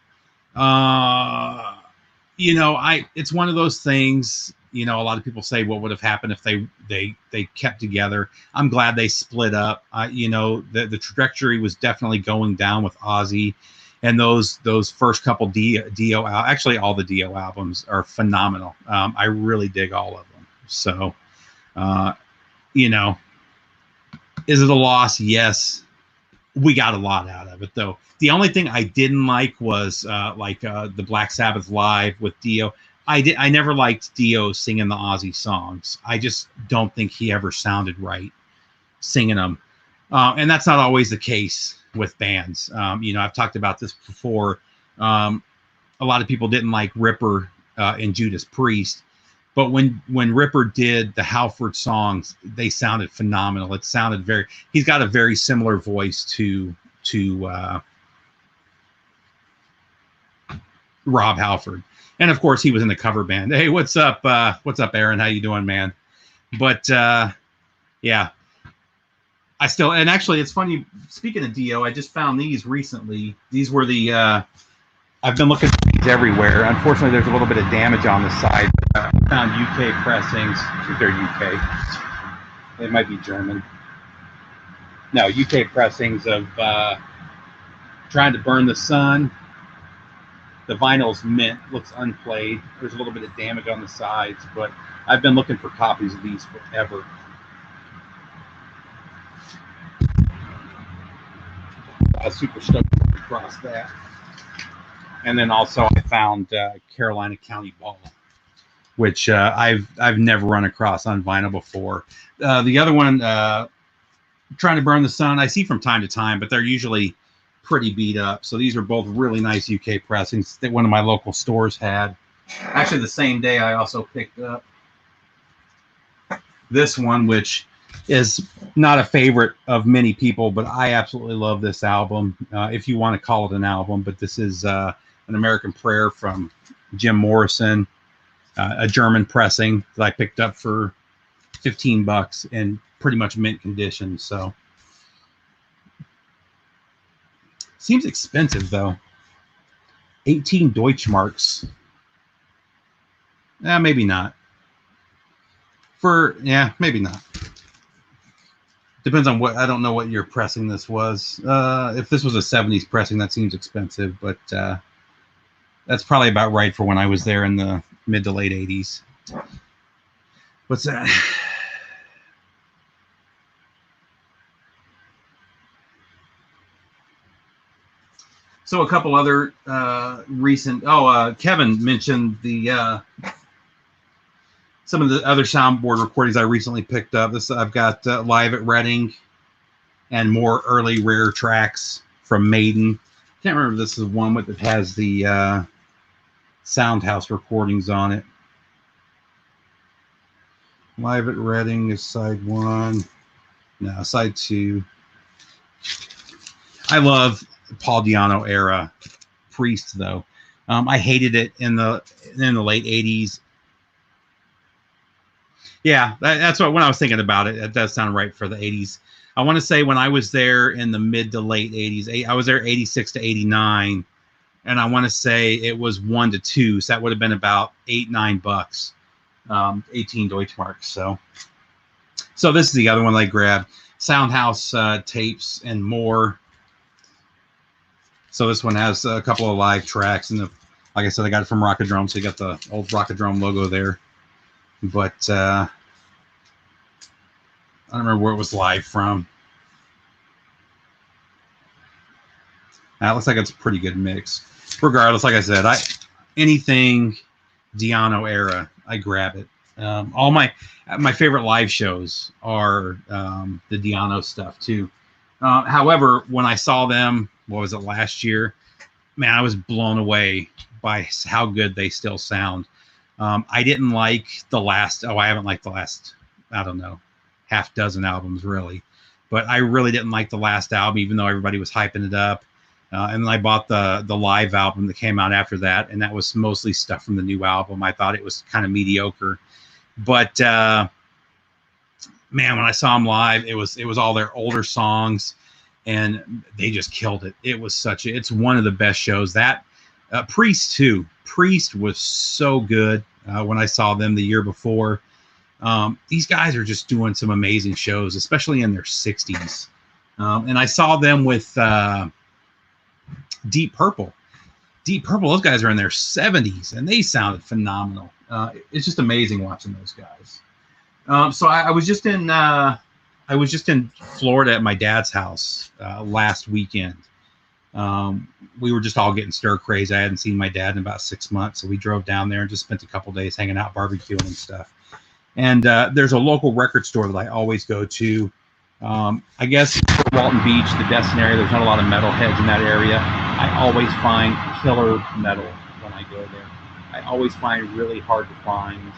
[SPEAKER 1] It's one of those things. You know, a lot of people say what would have happened if they kept together. I'm glad they split up. You know, the trajectory was definitely going down with Ozzy, and those first couple Dio actually all the Dio albums are phenomenal. I really dig all of them. So, you know, is it a loss? Yes. We got a lot out of it, though. The only thing I didn't like was the Black Sabbath live with Dio. I never liked Dio singing the Ozzy songs. I just don't think he ever sounded right singing them. And that's not always the case with bands. You know, I've talked about this before. A lot of people didn't like Ripper and Judas Priest. But when Ripper did the Halford songs, they sounded phenomenal. It sounded he's got a very similar voice to Rob Halford. And of course, he was in the cover band. Hey, what's up? What's up, Aaron? How you doing, man? But yeah, and actually, it's funny. Speaking of Dio, I just found these recently. These were the. I've been looking for these everywhere. Unfortunately, there's a little bit of damage on the side. I found UK pressings. I think they're UK. They might be German. No, UK pressings of Trying to Burn the Sun. The vinyl's mint, looks unplayed. There's a little bit of damage on the sides, but I've been looking for copies of these forever. I was super stoked across that. And then also I found Carolina County Ball, which I've never run across on vinyl before. The other one, Trying to Burn the Sun, I see from time to time, but they're usually pretty beat up. So these are both really nice UK pressings that one of my local stores had. Actually, the same day I also picked up this one, which is not a favorite of many people, but I absolutely love this album, if you want to call it an album. But this is An American Prayer from Jim Morrison, a German pressing that I picked up for $15 in pretty much mint condition. So seems expensive, though. 18 Deutschmarks. Maybe not. Maybe not. Depends on what. I don't know what your pressing this was. If this was a 70s pressing, that seems expensive, but that's probably about right for when I was there in the mid to late 80s. What's that? So a couple other recent. Kevin mentioned the some of the other soundboard recordings I recently picked up. I've got Live at Reading and more early rare tracks from Maiden. Can't remember if this is one that has the Soundhouse recordings on it. Live at Reading is side 1. No, side 2. I love Paul Di'Anno era Priest, though. I hated it in the late 80s. Yeah, that's what when I was thinking about it. That does sound right for the 80s. I want to say when I was there in the mid to late 80s, I was there 86 to 89, and I want to say it was 1 to 2, so that would have been about $8-9, 18 Deutschmarks. So this is the other one I grabbed. Soundhouse tapes and more. So this one has a couple of live tracks, and like I said, I got it from Rockadrome, so you got the old Rockadrome logo there. But I don't remember where it was live from. It looks like it's a pretty good mix. Regardless, like I said, anything Di'Anno era, I grab it. All my favorite live shows are the Di'Anno stuff too. However, when I saw them, what was it, last year? Man, I was blown away by how good they still sound. I didn't like the last. I haven't liked the last. I don't know, half dozen albums really, but I really didn't like the last album, even though everybody was hyping it up. And then I bought the live album that came out after that, and that was mostly stuff from the new album. I thought it was kind of mediocre, but man, when I saw them live, it was all their older songs, and they just killed it. It was it's one of the best shows. That Priest too. Priest was so good. when I saw them the year before. These guys are just doing some amazing shows, especially in their 60s. And I saw them with Deep Purple. Deep Purple, those guys are in their 70s, and they sounded phenomenal. It's just amazing watching those guys. So I was just in Florida at my dad's house last weekend. We were just all getting stir crazy. I hadn't seen my dad in about 6 months, so we drove down there and just spent a couple days hanging out, barbecuing and stuff. And there's a local record store that I always go to. I guess Walton Beach, the Destin area, there's not a lot of metalheads in that area. I always find killer metal when I go there. I always find really hard to find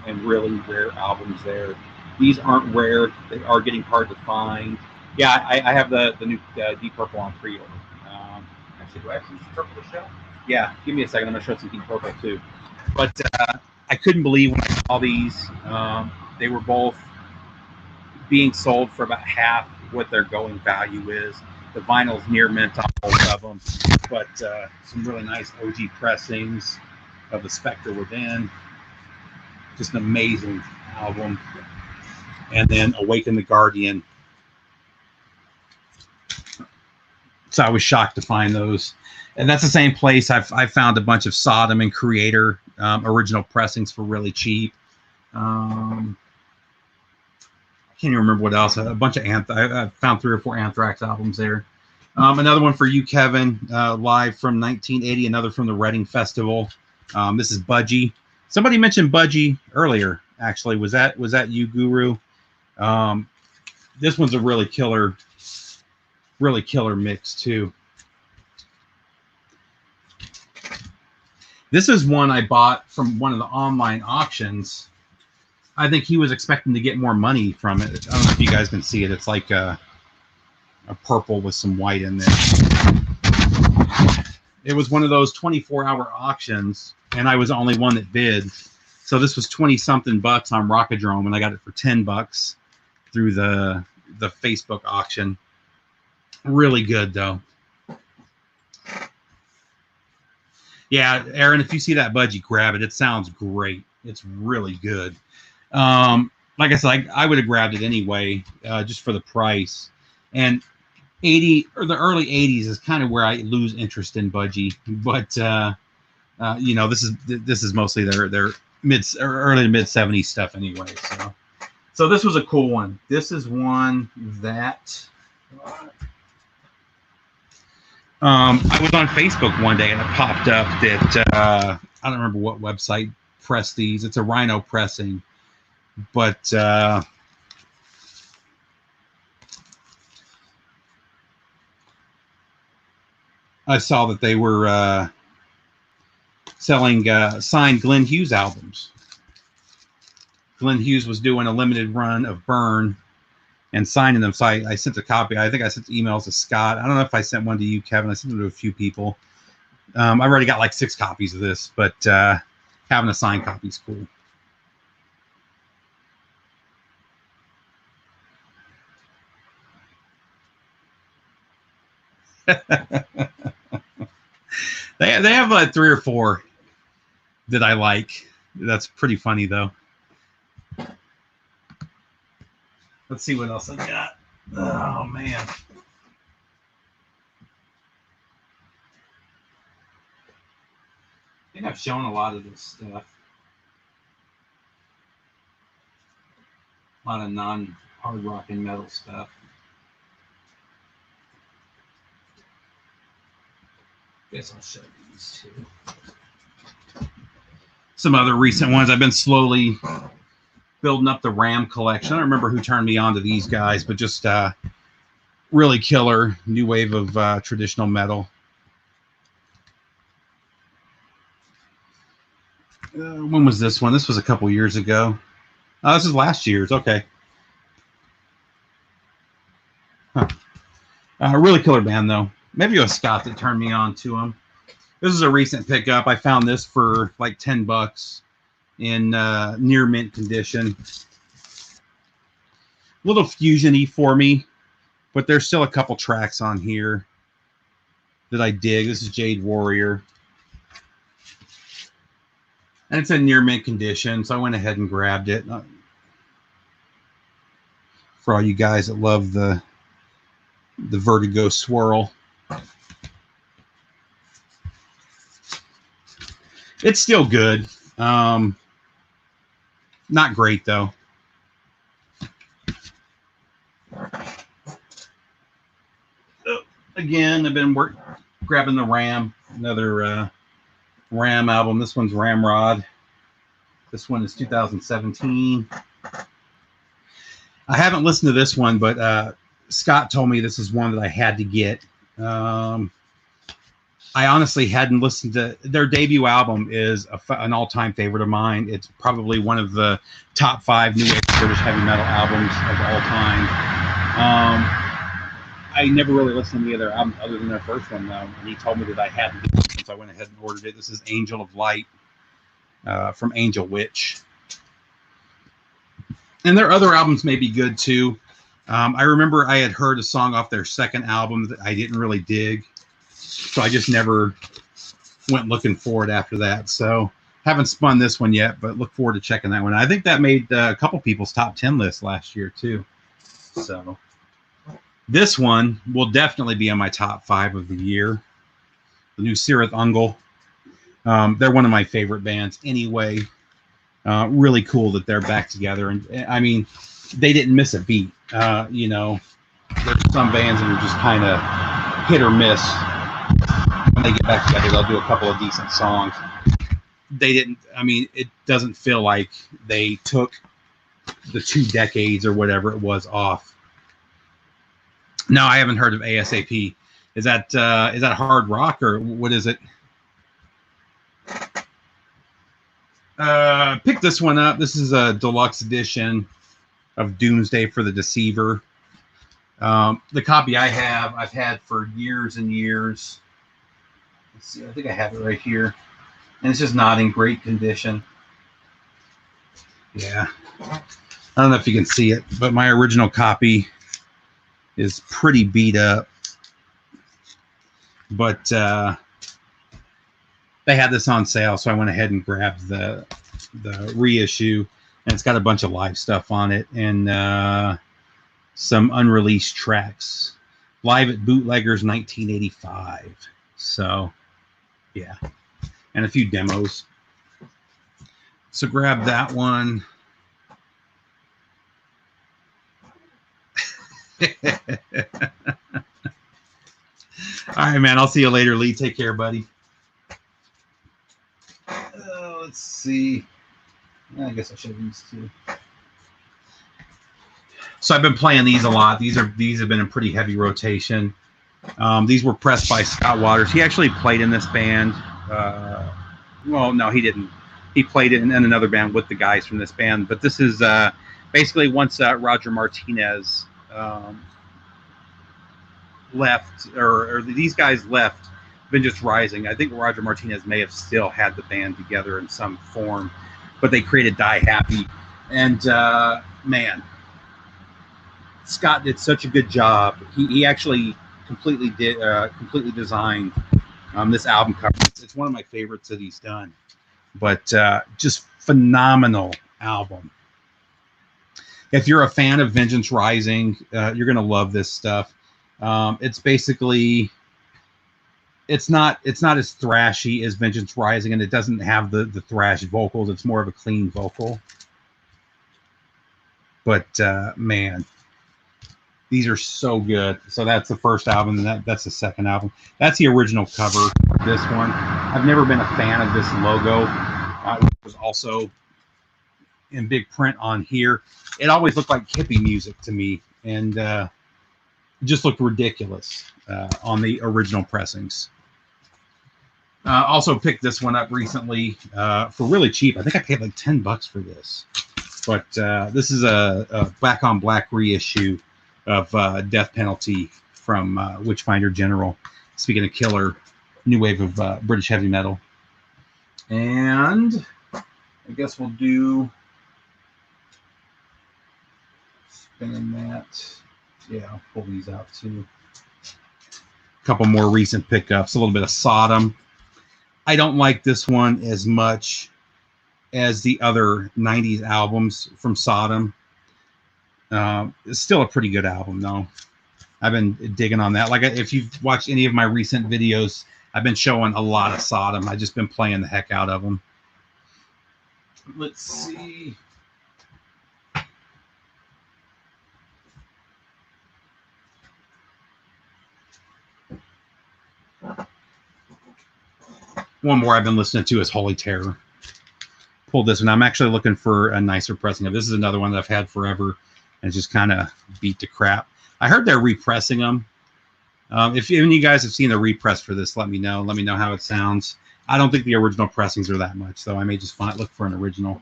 [SPEAKER 1] and really rare albums there. These aren't rare. They are getting hard to find. Yeah, I have the new Deep Purple on pre-order. Actually, do I have some Deep Purple to show? Yeah, give me a second. I'm going to show some Deep Purple too. But I couldn't believe when I saw these. They were both being sold for about half what their going value is. The vinyl's near mint on both of them, but some really nice OG pressings of the Spectre Within. Just an amazing album. And then Awaken the Guardian. So I was shocked to find those. And that's the same place I've found a bunch of Sodom and Creator original pressings for really cheap. I can't even remember what else. A bunch of I found 3 or 4 Anthrax albums there. Another one for you, Kevin, live from 1980. Another from the Reading Festival. This is Budgie. Somebody mentioned Budgie earlier. Actually, was that you, Guru? This one's a really killer mix too. This is one I bought from one of the online auctions. I think he was expecting to get more money from it. I don't know if you guys can see it. It's like a purple with some white in there. It was one of those 24-hour auctions, and I was the only one that bid. So this was 20-something bucks on Rockadrome, and I got it for $10 through the Facebook auction. Really good, though. Yeah, Aaron, if you see that Budgie, grab it. It sounds great. It's really good. Like I said, I would have grabbed it anyway, just for the price. And the early 80s is kind of where I lose interest in Budgie. But you know, this is mostly their early to mid 70s stuff anyway. So this was a cool one. This is one that I was on Facebook one day and it popped up that I don't remember what website pressed these. It's a Rhino pressing, but I saw that they were selling signed Glenn Hughes albums. Glenn Hughes was doing a limited run of Burn and signing them. So I sent a copy. I think I sent emails to Scott. I don't know if I sent one to you, Kevin. I sent them to a few people. I've already got like 6 copies of this, but having a signed copy is cool. They have like 3 or 4 that I like. That's pretty funny though. Let's see what else I got. Oh man. I think I've shown a lot of this stuff. A lot of non-hard rock and metal stuff. Guess I'll show these too. Some other recent ones. I've been slowly building up the Ram collection. I don't remember who turned me on to these guys, but just really killer new wave of traditional metal. When was this one? This was a couple years ago. Oh, this is last year's. Okay. Huh. Really killer band, though. Maybe it was Scott that turned me on to them. This is a recent pickup. I found this for like $10 in near mint condition. A little fusion-y for me, but there's still a couple tracks on here that I dig. This is Jade Warrior. And it's in near mint condition, so I went ahead and grabbed it. For all you guys that love the Vertigo swirl. It's still good. Not great, though. Again, I've been grabbing the Ram, another Ram album. This one's Ramrod. This one is 2017. I haven't listened to this one, but Scott told me this is one that I had to get. I honestly hadn't listened to their debut album. Is an all-time favorite of mine. It's probably one of the top 5 new wave British heavy metal albums of all time. I never really listened to any other albums other than their first one, though, and he told me that I had to get it, so I went ahead and ordered it. This is Angel of Light from Angel Witch. And their other albums may be good, too. I remember I had heard a song off their second album that I didn't really dig, so I just never went looking for it after that. So haven't spun this one yet, but look forward to checking that one. I think that made a couple people's top 10 lists last year, too. So this one will definitely be on my top 5 of the year. The new Cirith Ungol. They're one of my favorite bands anyway. Really cool that they're back together. And I mean, they didn't miss a beat. You know, there's some bands that are just kind of hit or miss. When they get back together, they'll do a couple of decent songs. They didn't. I mean, it doesn't feel like they took the 2 decades or whatever it was off. No, I haven't heard of ASAP. Is that hard rock or what is it? Pick this one up. This is a deluxe edition of Doomsday for the Deceiver. The copy I have, I've had for years and years. Let's see, I think I have it right here. And it's just not in great condition. Yeah. I don't know if you can see it, but my original copy is pretty beat up. But they had this on sale, so I went ahead and grabbed the reissue. And it's got a bunch of live stuff on it and some unreleased tracks. Live at Bootleggers 1985. So, yeah. And a few demos. So grab that one. All right, man. I'll see you later, Lee. Take care, buddy. Let's see. I guess I should have these too. So I've been playing these a lot. These have been in pretty heavy rotation. These were pressed by Scott Waters. He actually played in this band. Well, no, he didn't. He played in another band with the guys from this band. But this is basically once Roger Martinez left, or these guys left Vengeance Rising. I think Roger Martinez may have still had the band together in some form, but they created Die Happy. And man, Scott did such a good job. He actually completely designed this album cover. It's one of my favorites that he's done. But just phenomenal album. If you're a fan of Vengeance Rising, you're gonna love this stuff. It's basically, it's not as thrashy as Vengeance Rising, and it doesn't have the thrash vocals. It's more of a clean vocal. But man, these are so good. So that's the first album, and that's the second album. That's the original cover of this one. I've never been a fan of this logo. It was also in big print on here. It always looked like hippie music to me, and it just looked ridiculous on the original pressings. Also picked this one up recently for really cheap. I think I paid like $10 for this. But this is a black on black reissue of Death Penalty from Witchfinder General. Speaking of killer, new wave of British heavy metal. And I guess we'll do spinning that. Yeah, I'll pull these out too. A couple more recent pickups. A little bit of Sodom. I don't like this one as much as the other 90s albums from Sodom. It's still a pretty good album, though. I've been digging on that. Like, if you've watched any of my recent videos, I've been showing a lot of Sodom. I've just been playing the heck out of them. Let's see. One more I've been listening to is Holy Terror. Pulled this one. I'm actually looking for a nicer pressing of this. Is another one that I've had forever and it's just kind of beat to crap. I heard they're repressing them. If any of you guys have seen the repress for this, let me know. Let me know how it sounds. I don't think the original pressings are that much, so I may just look for an original.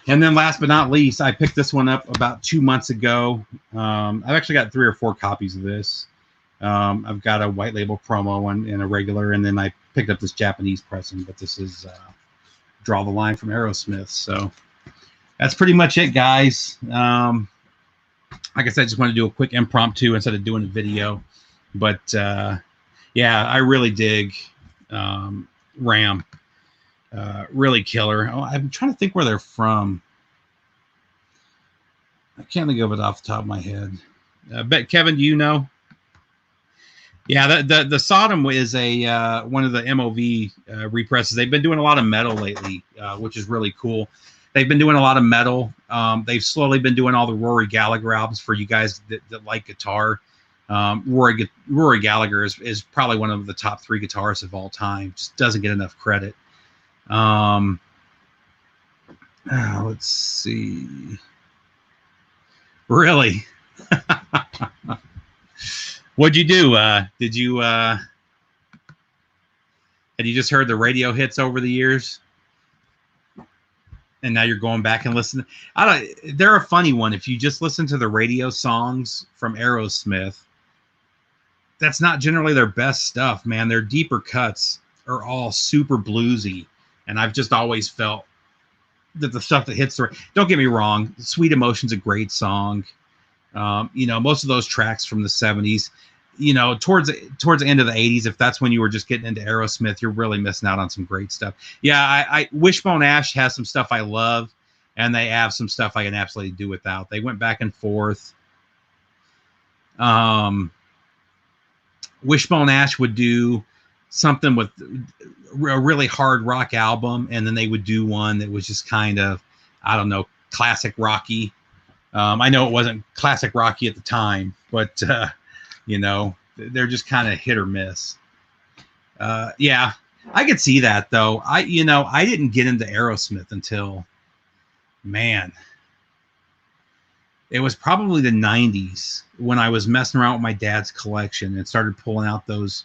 [SPEAKER 1] And then last but not least, I picked this one up about 2 months ago. I've actually got 3 or 4 copies of this. I've got a white label promo one and a regular, and then I picked up this Japanese pressing, but this is Draw the Line from Aerosmith. So that's pretty much it, guys. Like I said, I just want to do a quick impromptu instead of doing a video. But yeah, I really dig Ram. Really killer. Oh, I'm trying to think where they're from. I can't think of it off the top of my head. Bet Kevin, do you know? Yeah, the Sodom is a one of the MOV represses. They've been doing a lot of metal lately, which is really cool. They've been doing a lot of metal. They've slowly been doing all the Rory Gallagher albums for you guys that like guitar. Rory Gallagher is probably one of the top 3 guitarists of all time. Just doesn't get enough credit. Let's see. Really? What'd you do? Did you had you just heard the radio hits over the years? And now you're going back and listening. They're a funny one. If you just listen to the radio songs from Aerosmith, that's not generally their best stuff, man. Their deeper cuts are all super bluesy. And I've just always felt that the stuff that hits don't get me wrong, Sweet Emotion's a great song. You know, most of those tracks from the 70s, you know, towards the end of the 80s, if that's when you were just getting into Aerosmith, you're really missing out on some great stuff. Yeah, I Wishbone Ash has some stuff I love, and they have some stuff I can absolutely do without. They went back and forth. Wishbone Ash would do something with a really hard rock album, and then they would do one that was just kind of, I don't know, classic rocky. I know it wasn't classic rocky at the time, but you know, they're just kind of hit or miss. Yeah, I could see that though. I didn't get into Aerosmith until, man, it was probably the 90s when I was messing around with my dad's collection and started pulling out those.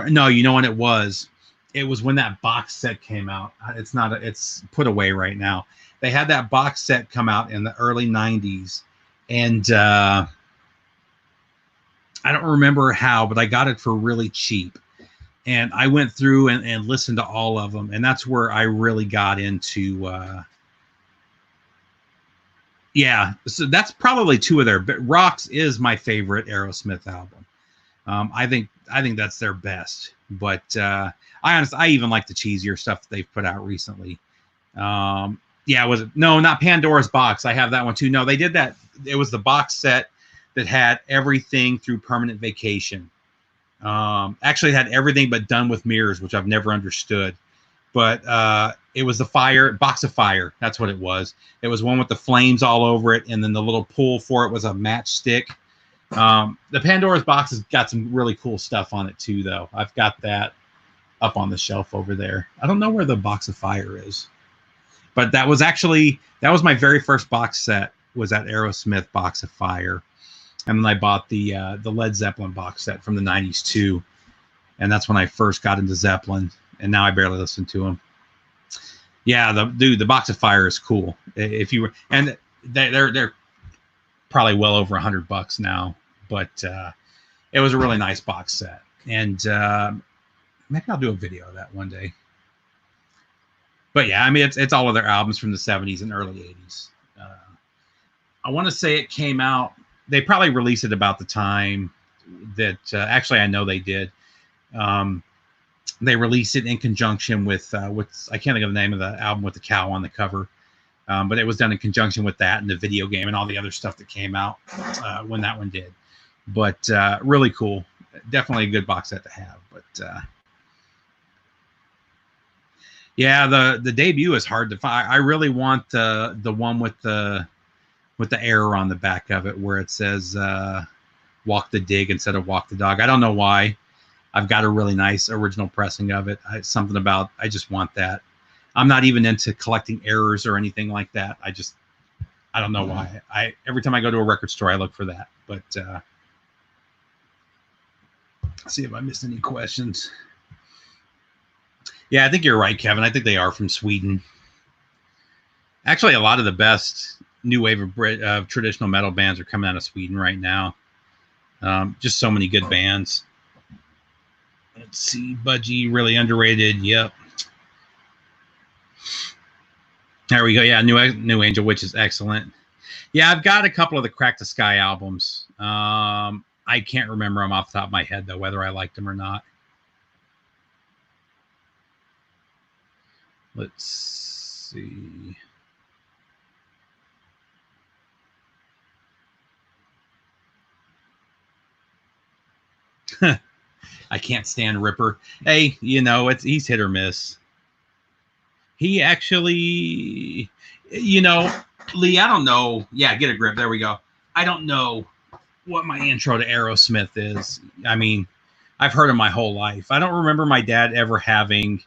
[SPEAKER 1] No, you know when it was? It was when that box set came out. It's put away right now. They had that box set come out in the early 90s. And I don't remember how, but I got it for really cheap. And I went through and listened to all of them. And that's where I really got into... yeah, so that's probably 2 of their... Rocks is my favorite Aerosmith album. I think that's their best. But I even like the cheesier stuff that they've put out recently. Yeah, was it? No, not Pandora's Box. I have that one too. No, they did that. It was the box set that had everything through Permanent Vacation. Actually, it had everything but Done with Mirrors, which I've never understood. But it was the Box of Fire. That's what it was. It was one with the flames all over it, and then the little pull for it was a matchstick. The Pandora's Box has got some really cool stuff on it too, though. I've got that up on the shelf over there. I don't know where the Box of Fire is, but that was my very first box set, was that Aerosmith Box of Fire. And then I bought the Led Zeppelin box set from the 90s too. And that's when I first got into Zeppelin, and now I barely listen to them. Yeah, the Box of Fire is cool. If you were, and they're probably well over $100 now, but it was a really nice box set. And maybe I'll do a video of that one day. But yeah, I mean, it's all of their albums from the 70s and early 80s. I want to say it came out, they probably released it about the time that, actually I know they did. they released it in conjunction with I can't think of the name of the album with the cow on the cover, but it was done in conjunction with that and the video game and all the other stuff that came out when that one did. But really cool, definitely a good box set to have. But yeah, the debut is hard to find. I really want the one with the error on the back of it where it says walk the dig instead of walk the dog. I don't know why. I've got a really nice original pressing of it. Something about, I just want that. I'm not even into collecting errors or anything like that. I don't know why. Every time I go to a record store, I look for that. But see if I missed any questions. Yeah, I think you're right, Kevin. I think they are from Sweden. Actually, a lot of the best new wave of traditional metal bands are coming out of Sweden right now. Just so many good bands. Let's see, Budgie, really underrated. Yep. There we go. Yeah, New Angel Witch is excellent. Yeah, I've got a couple of the Crack the Sky albums. I can't remember them off the top of my head, though, whether I liked them or not. Let's see. I can't stand Ripper. Hey, you know, he's hit or miss. He actually, you know, Lee, I don't know. Yeah, get a grip. There we go. I don't know what my intro to Aerosmith is. I mean, I've heard him my whole life. I don't remember my dad ever having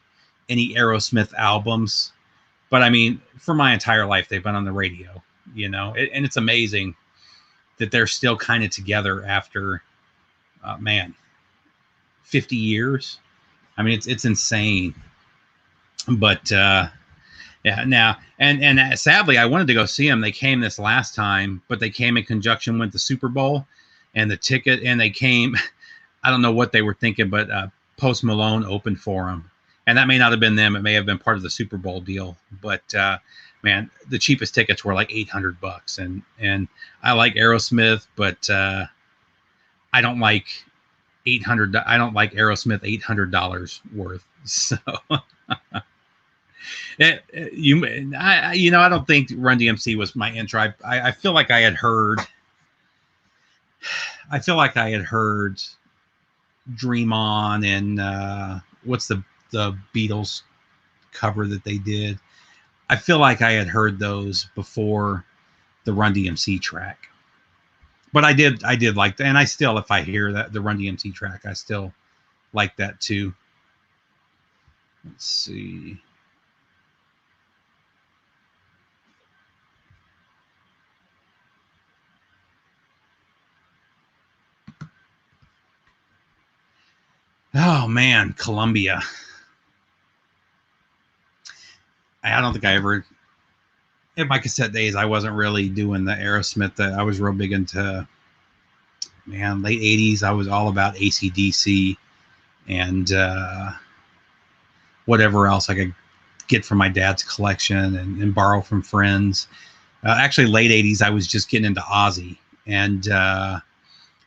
[SPEAKER 1] any Aerosmith albums, but I mean, for my entire life, they've been on the radio, you know, and it's amazing that they're still kind of together after, man, 50 years. I mean, it's insane. But yeah, now and sadly, I wanted to go see them. They came this last time, but they came in conjunction with the Super Bowl and the ticket, and they came. I don't know what they were thinking, but Post Malone opened for them, and that may not have been them. It may have been part of the Super Bowl deal. But man, the cheapest tickets were like $800, and I like Aerosmith, but I don't like $800. I don't like Aerosmith $800 worth. So. I don't think Run DMC was my intro. I feel like I had heard. I feel like I had heard Dream On and what's the Beatles cover that they did. I feel like I had heard those before the Run DMC track. But I did like that, and I still, if I hear that the Run DMC track, I still like that too. Let's see. Oh man, Columbia. I don't think I ever. In my cassette days, I wasn't really doing the Aerosmith. I was real big into, man, late 80s. I was all about AC/DC and whatever else I could get from my dad's collection and borrow from friends. Actually, late 80s, I was just getting into Ozzy. And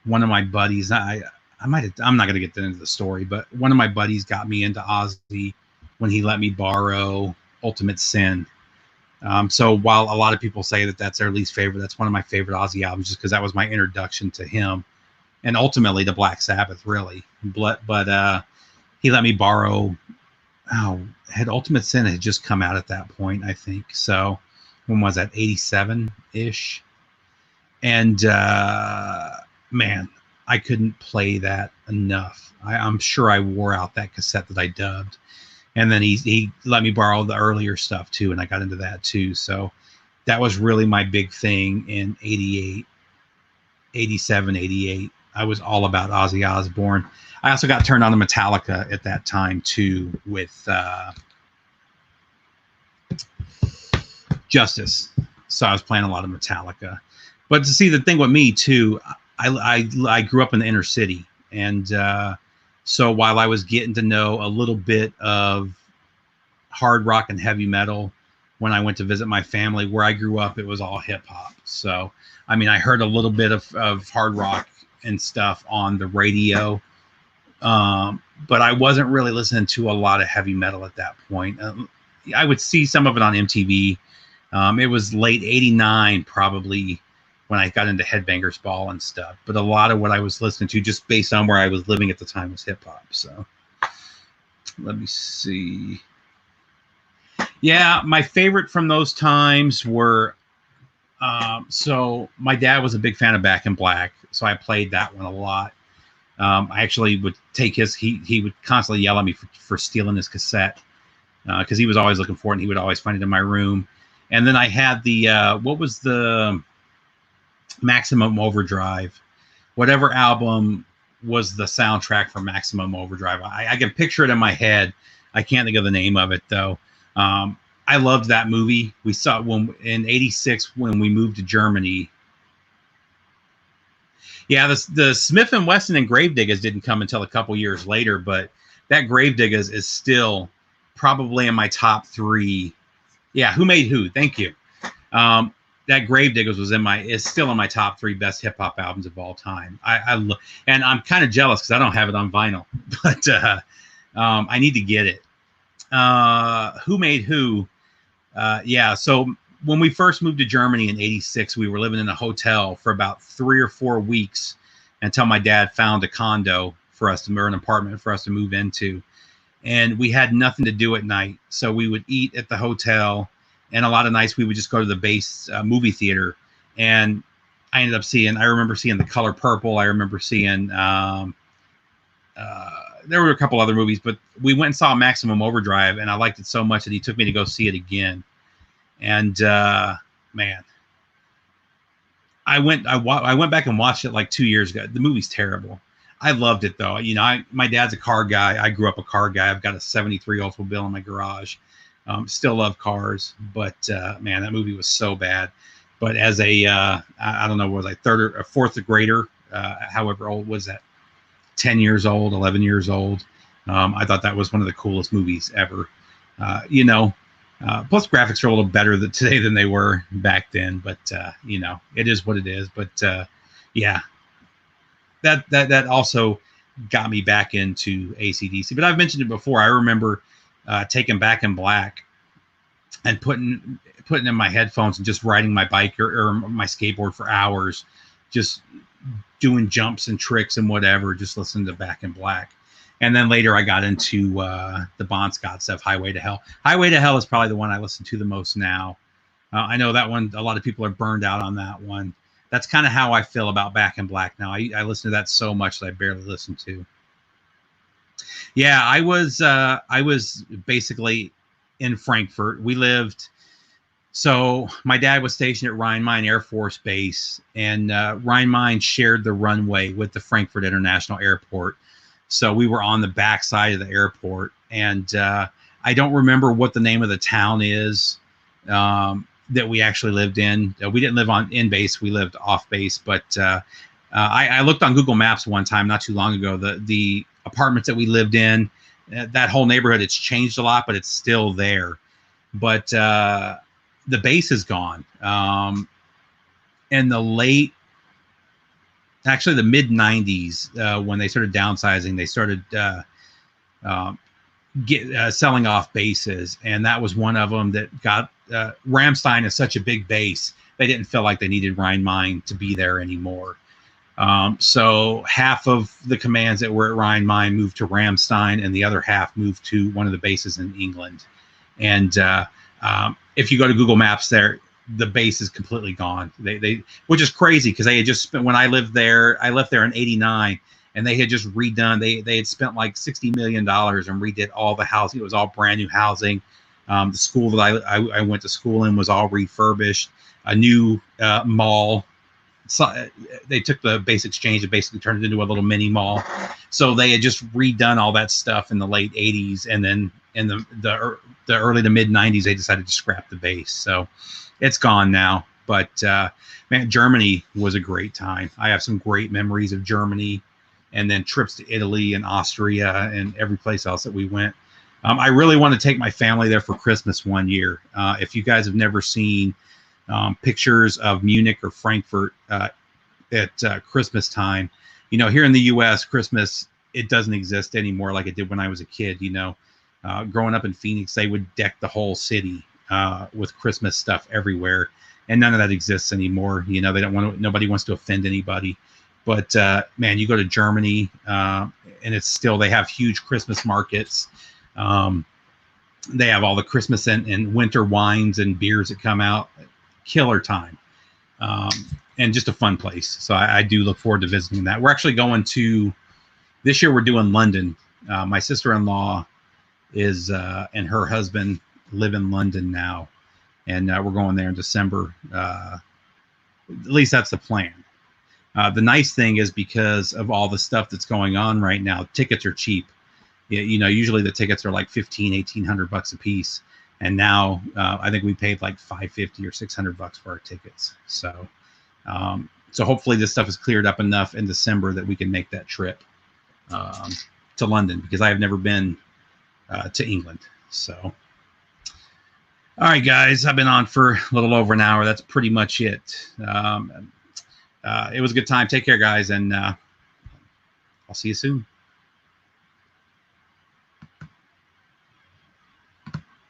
[SPEAKER 1] one of my buddies, I'm not going to get into the story, but one of my buddies got me into Ozzy when he let me borrow Ultimate Sin. So while a lot of people say that that's their least favorite, that's one of my favorite Ozzy albums, just because that was my introduction to him and ultimately to Black Sabbath, really. But he let me borrow. Had Ultimate Sin had just come out at that point, I think. So when was that? 87-ish. And man, I couldn't play that enough. I'm sure I wore out that cassette that I dubbed. And then he let me borrow the earlier stuff too, and I got into that too. So that was really my big thing in 88, 87, 88. I was all about Ozzy Osbourne. I also got turned on to Metallica at that time too with Justice. So I was playing a lot of Metallica. But to see the thing with me too, I grew up in the inner city, and so while I was getting to know a little bit of hard rock and heavy metal when I went to visit my family, where I grew up, it was all hip hop. So, I mean, I heard a little bit of hard rock and stuff on the radio, But I wasn't really listening to a lot of heavy metal at that point. I would see some of it on MTV. It was late '89 probably when I got into Headbangers Ball and stuff. But a lot of what I was listening to, just based on where I was living at the time, was hip hop. So let me see. Yeah, my favorite from those times were. So my dad was a big fan of Back in Black, so I played that one a lot. I actually would take his. He would constantly yell at me for stealing his cassette because he was always looking for it, and he would always find it in my room. And then I had the what was the Maximum Overdrive, whatever album was the soundtrack for Maximum Overdrive. I can picture it in my head. I can't think of the name of it though. I loved that movie. We saw it when in '86 when we moved to Germany. Yeah, the Smith and Wesson and Gravediggers didn't come until a couple years later, but that Gravediggers is still probably in my top 3. Yeah, Who Made Who? Thank you. That Gravediggers is still in my top 3 best hip hop albums of all time. And I'm kind of jealous because I don't have it on vinyl, but I need to get it. Who Made Who? Yeah, so when we first moved to Germany in '86, we were living in a hotel for about 3 or 4 weeks until my dad found a condo for us or an apartment for us to move into. And we had nothing to do at night. So we would eat at the hotel. And a lot of nights we would just go to the base movie theater. And I remember seeing The Color Purple. I remember seeing, there were a couple other movies, but we went and saw Maximum Overdrive. And I liked it so much that he took me to go see it again. And man, I went back and watched it like 2 years ago. The movie's terrible. I loved it though. You know, my dad's a car guy. I grew up a car guy. I've got a '73 Oldsmobile in my garage. Still love cars, but man, that movie was so bad. But as a I don't know, was I third or fourth grader? However old was that? 10 years old, 11 years old. I thought that was one of the coolest movies ever. You know. Plus, graphics are a little better today than they were back then, but you know, it is what it is. But yeah, that also got me back into AC/DC. But I've mentioned it before. I remember taking Back in Black and putting in my headphones and just riding my bike or my skateboard for hours, just doing jumps and tricks and whatever, just listening to Back in Black. And then later I got into the Bon Scott stuff, Highway to Hell. Highway to Hell is probably the one I listen to the most now. I know that one, a lot of people are burned out on that one. That's kind of how I feel about Back in Black now. I listen to that so much that I barely listen to. Yeah, I was basically in Frankfurt. We lived, so my dad was stationed at Rhein-Main Air Force Base, and Rhein-Main shared the runway with the Frankfurt International Airport. So we were on the back side of the airport, and I don't remember what the name of the town is that we actually lived in. We didn't live in base; we lived off base. But I looked on Google Maps one time not too long ago. The apartments that we lived in, that whole neighborhood, it's changed a lot, but it's still there. But the base is gone. In the mid 90s, when they started downsizing, they started selling off bases, and that was one of them that got Ramstein is such a big base, they didn't feel like they needed Rhein-Main to be there anymore. So half of the commands that were at Rhein-Main moved to Ramstein, and the other half moved to one of the bases in England. And if you go to Google Maps there, the base is completely gone. They which is crazy because they had just spent, when I lived there, I left there in '89, and they had just redone. They had spent like $60 million and redid all the housing. It was all brand new housing. The school that I went to school in was all refurbished. A new mall. So they took the base exchange and basically turned it into a little mini mall. So they had just redone all that stuff in the late '80s, and then in the early to mid '90s, they decided to scrap the base. So it's gone now. But man, Germany was a great time. I have some great memories of Germany, and then trips to Italy and Austria and every place else that we went. I really want to take my family there for Christmas one year. If you guys have never seen pictures of Munich or Frankfurt at Christmas time, you know, here in the U.S., Christmas it doesn't exist anymore like it did when I was a kid. You know, growing up in Phoenix, they would deck the whole city with Christmas stuff everywhere, and none of that exists anymore. You know, they don't want to. Nobody wants to offend anybody. But man, you go to Germany, and it's still, they have huge Christmas markets. They have all the Christmas and winter wines and beers that come out. Killer time, and just a fun place. So I do look forward to visiting that. We're actually going to, this year we're doing London. My sister-in-law is and her husband live in London now, and we're going there in December. At least that's the plan. The nice thing is, because of all the stuff that's going on right now, tickets are cheap. You know, usually the tickets are like $1,800 a piece, and now I think we paid like $550 or $600 for our tickets. So, so hopefully this stuff is cleared up enough in December that we can make that trip to London, because I have never been to England. So, all right, guys, I've been on for a little over an hour. That's pretty much it. It was a good time. Take care, guys, and I'll see you soon.